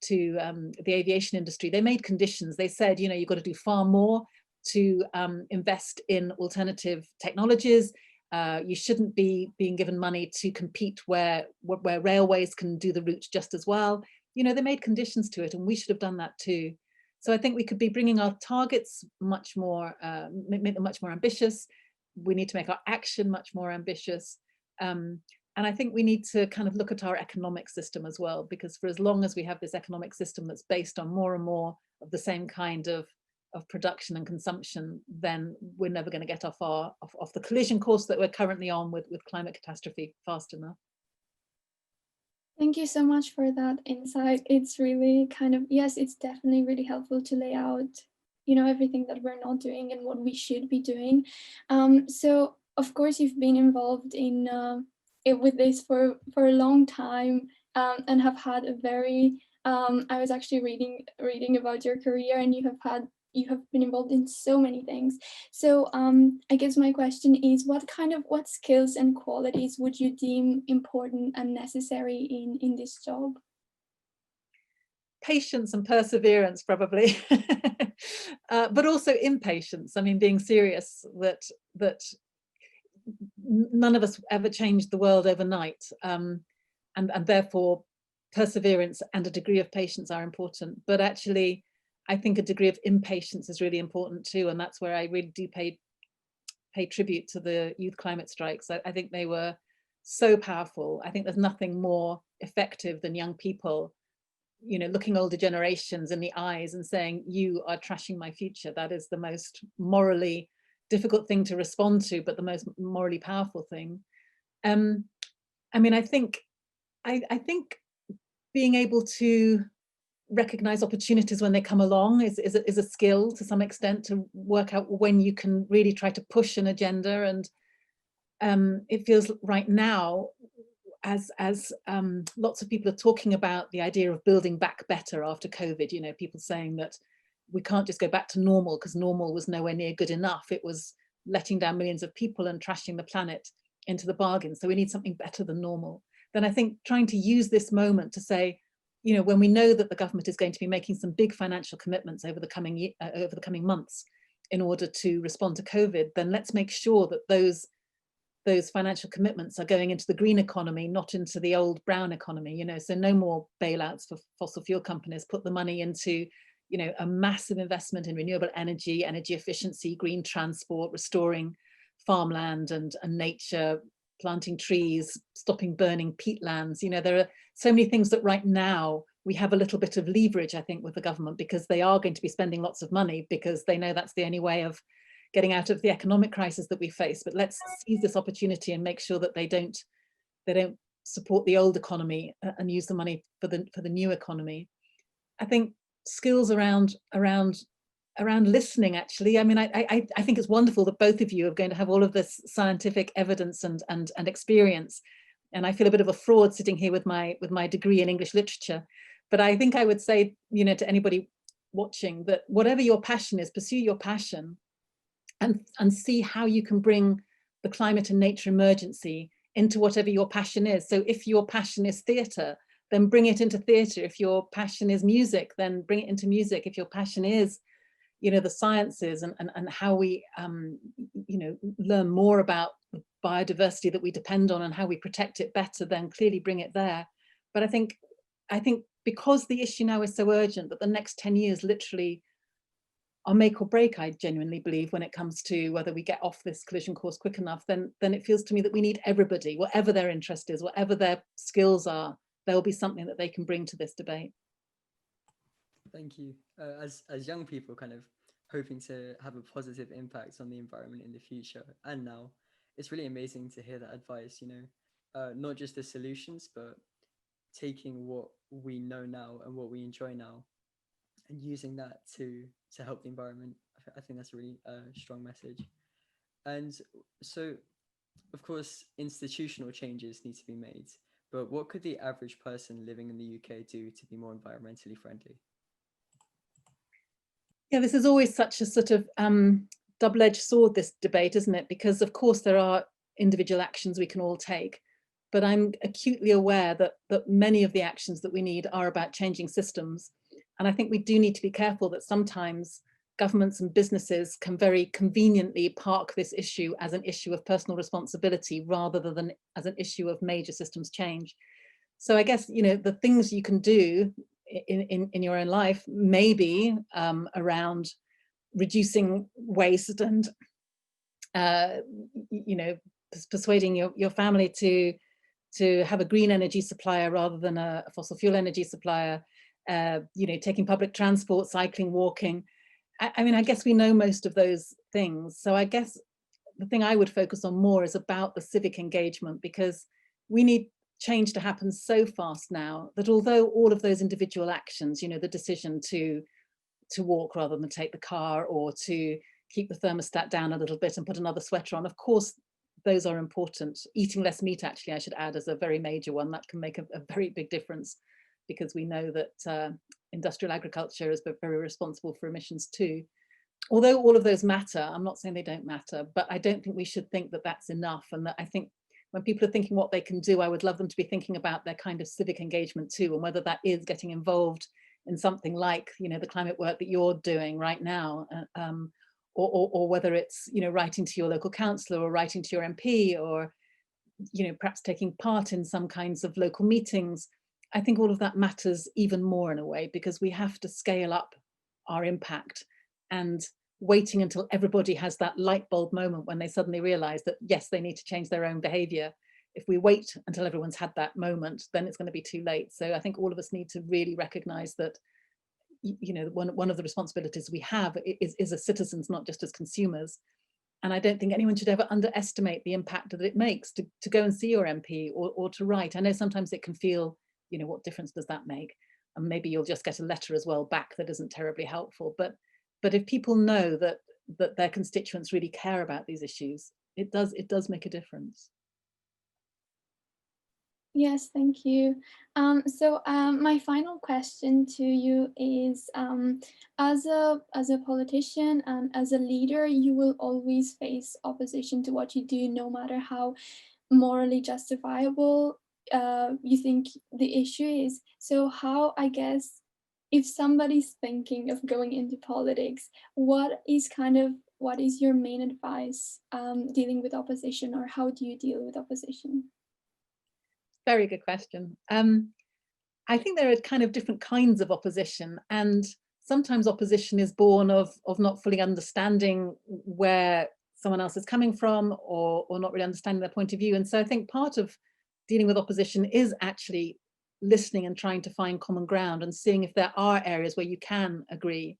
Speaker 14: the aviation industry, they made conditions. They said, you've got to do far more to invest in alternative technologies. You shouldn't be being given money to compete where railways can do the route just as well. They made conditions to it, and we should have done that too. So I think we could be bringing our targets much more, make them much more ambitious. We need to make our action much more ambitious. And I think we need to kind of look at our economic system as well, because for as long as we have this economic system that's based on more and more of the same kind of production and consumption, then we're never going to get off the collision course that we're currently on with climate catastrophe fast enough.
Speaker 15: Thank you so much for that insight. It's really kind of, yes, it's definitely really helpful to lay out, you know, everything that we're not doing and what we should be doing. So of course you've been involved in with this for a long time, and have had a very, I was actually reading about your career, and you have been involved in so many things. So I guess my question is, what skills and qualities would you deem important and necessary in this job?
Speaker 14: Patience and perseverance, probably, but also impatience. I mean, being serious that none of us ever changed the world overnight, and therefore perseverance and a degree of patience are important. But actually, I think a degree of impatience is really important too, and that's where I really do pay tribute to the youth climate strikes. I think they were so powerful. I think there's nothing more effective than young people, you know, looking older generations in the eyes and saying, you are trashing my future. That is the most morally difficult thing to respond to, but the most morally powerful thing. I mean, I think being able to recognize opportunities when they come along is a skill to some extent, to work out when you can really try to push an agenda. And it feels right now, as lots of people are talking about the idea of building back better after COVID, you know, people saying that we can't just go back to normal because normal was nowhere near good enough. It was letting down millions of people and trashing the planet into the bargain. So we need something better than normal. Then I think trying to use this moment to say, you know, when we know that the government is going to be making some big financial commitments over the coming months in order to respond to COVID, then let's make sure that those financial commitments are going into the green economy, not into the old brown economy, you know, so no more bailouts for fossil fuel companies, put the money into, you know, a massive investment in renewable energy, energy efficiency, green transport, restoring farmland and nature, planting trees, stopping burning peatlands. You know, there are so many things that right now we have a little bit of leverage, I think, with the government, because they are going to be spending lots of money because they know that's the only way of getting out of the economic crisis that we face. But let's seize this opportunity and make sure that they don't support the old economy and use the money for the new economy. I think skills around listening, actually. I mean, I think it's wonderful that both of you are going to have all of this scientific evidence and experience, and I feel a bit of a fraud sitting here with my degree in English literature. But I think I would say, you know, to anybody watching, that whatever your passion is, pursue your passion, and see how you can bring the climate and nature emergency into whatever your passion is. So if your passion is theatre, then bring it into theatre. If your passion is music, then bring it into music. If your passion is, you know, the sciences and how we, you know, learn more about the biodiversity that we depend on and how we protect it better, then clearly bring it there. But I think because the issue now is so urgent that the next 10 years literally are make or break, I genuinely believe, when it comes to whether we get off this collision course quick enough, then it feels to me that we need everybody, whatever their interest is, whatever their skills are, there'll be something that they can bring to this debate.
Speaker 13: Thank you. As young people kind of hoping to have a positive impact on the environment in the future and now, it's really amazing to hear that advice, you know, not just the solutions, but taking what we know now and what we enjoy now and using that to help the environment. I think that's a really strong message. And so, of course, institutional changes need to be made, but what could the average person living in the UK do to be more environmentally friendly?
Speaker 14: Yeah, this is always such a sort of double-edged sword, this debate, isn't it? Because of course there are individual actions we can all take, but I'm acutely aware that many of the actions that we need are about changing systems. And I think we do need to be careful that sometimes governments and businesses can very conveniently park this issue as an issue of personal responsibility rather than as an issue of major systems change. So I guess, you know, the things you can do in your own life, maybe around reducing waste and, you know, persuading your family to have a green energy supplier rather than a fossil fuel energy supplier, you know, taking public transport, cycling, walking. I mean, I guess we know most of those things. So I guess the thing I would focus on more is about the civic engagement, because we need change to happen so fast now that although all of those individual actions, you know, the decision to walk rather than take the car, or to keep the thermostat down a little bit and put another sweater on, of course, those are important. Eating less meat, actually, I should add, is a very major one. That can make a very big difference, because we know that industrial agriculture is very responsible for emissions too. Although all of those matter, I'm not saying they don't matter, but I don't think we should think that that's enough. And that I think when people are thinking what they can do, I would love them to be thinking about their kind of civic engagement too, and whether that is getting involved in something like, you know, the climate work that you're doing right now, or whether it's, you know, writing to your local councillor, or writing to your MP, or, you know, perhaps taking part in some kinds of local meetings. I think all of that matters even more in a way, because we have to scale up our impact, and waiting until everybody has that light bulb moment when they suddenly realize that, yes, they need to change their own behavior. If we wait until everyone's had that moment, then it's going to be too late. So I think all of us need to really recognize that, you know, one of the responsibilities we have is as citizens, not just as consumers. And I don't think anyone should ever underestimate the impact that it makes to go and see your MP, or to write. I know sometimes it can feel, you know, what difference does that make? And maybe you'll just get a letter as well back that isn't terribly helpful. But if people know that their constituents really care about these issues, it does make a difference.
Speaker 15: Yes, thank you. My final question to you is, as a politician and as a leader, you will always face opposition to what you do, no matter how morally justifiable you think the issue is. So how, I guess, if somebody's thinking of going into politics, what is your main advice dealing with opposition, or how do you deal with opposition?
Speaker 14: Very good question. I think there are kind of different kinds of opposition, and sometimes opposition is born of not fully understanding where someone else is coming from, or not really understanding their point of view. And so I think part of dealing with opposition is actually listening and trying to find common ground, and seeing if there are areas where you can agree.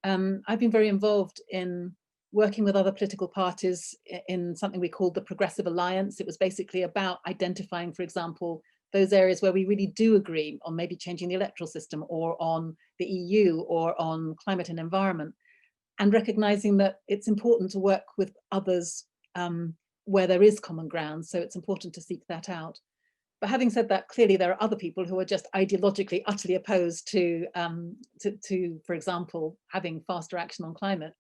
Speaker 14: I've been very involved in working with other political parties in something we called the Progressive Alliance. It was basically about identifying, for example, those areas where we really do agree on maybe changing the electoral system, or on the EU, or on climate and environment, and recognizing that it's important to work with others where there is common ground. So it's important to seek that out. But having said that, clearly there are other people who are just ideologically utterly opposed to, for example, having faster action on climate.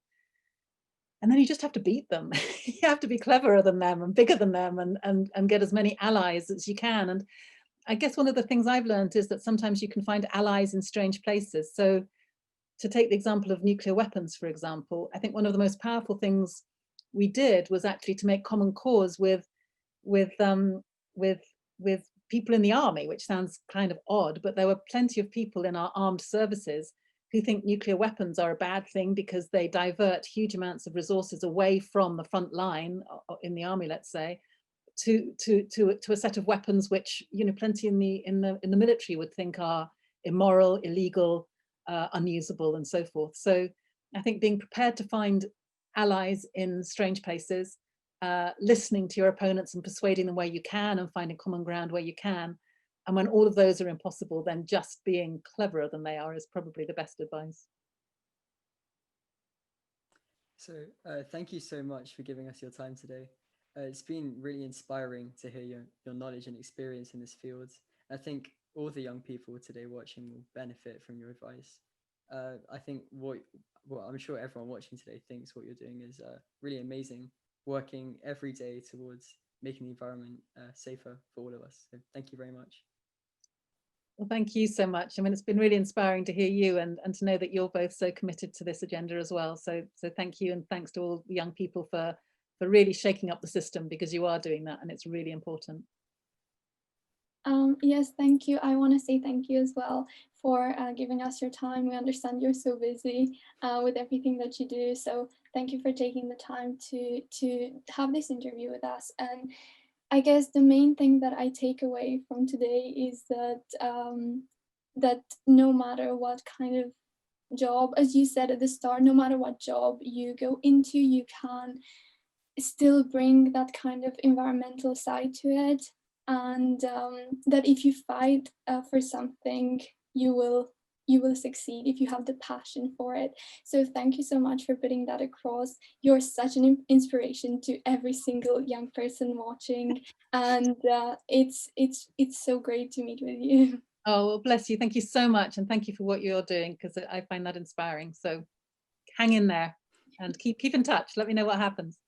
Speaker 14: And then you just have to beat them. You have to be cleverer than them and bigger than them, and get as many allies as you can. And I guess one of the things I've learned is that sometimes you can find allies in strange places. So to take the example of nuclear weapons, for example, I think one of the most powerful things we did was actually to make common cause with people in the army, which sounds kind of odd, but there were plenty of people in our armed services who think nuclear weapons are a bad thing because they divert huge amounts of resources away from the front line in the army, let's say, to a set of weapons which, you know, plenty in the military would think are immoral, illegal, unusable, and so forth. So I think being prepared to find allies in strange places, listening to your opponents and persuading them where you can, and finding common ground where you can. And when all of those are impossible, then just being cleverer than they are is probably the best advice.
Speaker 13: So thank you so much for giving us your time today. It's been really inspiring to hear your knowledge and experience in this field. I think all the young people today watching will benefit from your advice. I think what I'm sure everyone watching today thinks what you're doing is really amazing, working every day towards making the environment safer for all of us. So thank you very much.
Speaker 14: Well, thank you so much. I mean, it's been really inspiring to hear you, and to know that you're both so committed to this agenda as well. So thank you, and thanks to all the young people for really shaking up the system, because you are doing that, and it's really important.
Speaker 15: Yes, thank you. I want to say thank you as well for giving us your time. We understand you're so busy with everything that you do. So thank you for taking the time to have this interview with us. And I guess the main thing that I take away from today is that that no matter what kind of job, as you said at the start, no matter what job you go into, you can still bring that kind of environmental side to it. and that if you fight for something, you will succeed if you have the passion for it. So thank you so much for putting that across. You're such an inspiration to every single young person watching, and it's so great to meet with you.
Speaker 14: Oh, well, bless you. Thank you so much, and thank you for what you're doing, because I find that inspiring. So hang in there and keep in touch. Let me know what happens.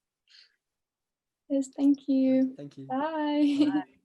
Speaker 15: Yes, thank you.
Speaker 13: Thank you.
Speaker 15: Bye.
Speaker 14: Bye.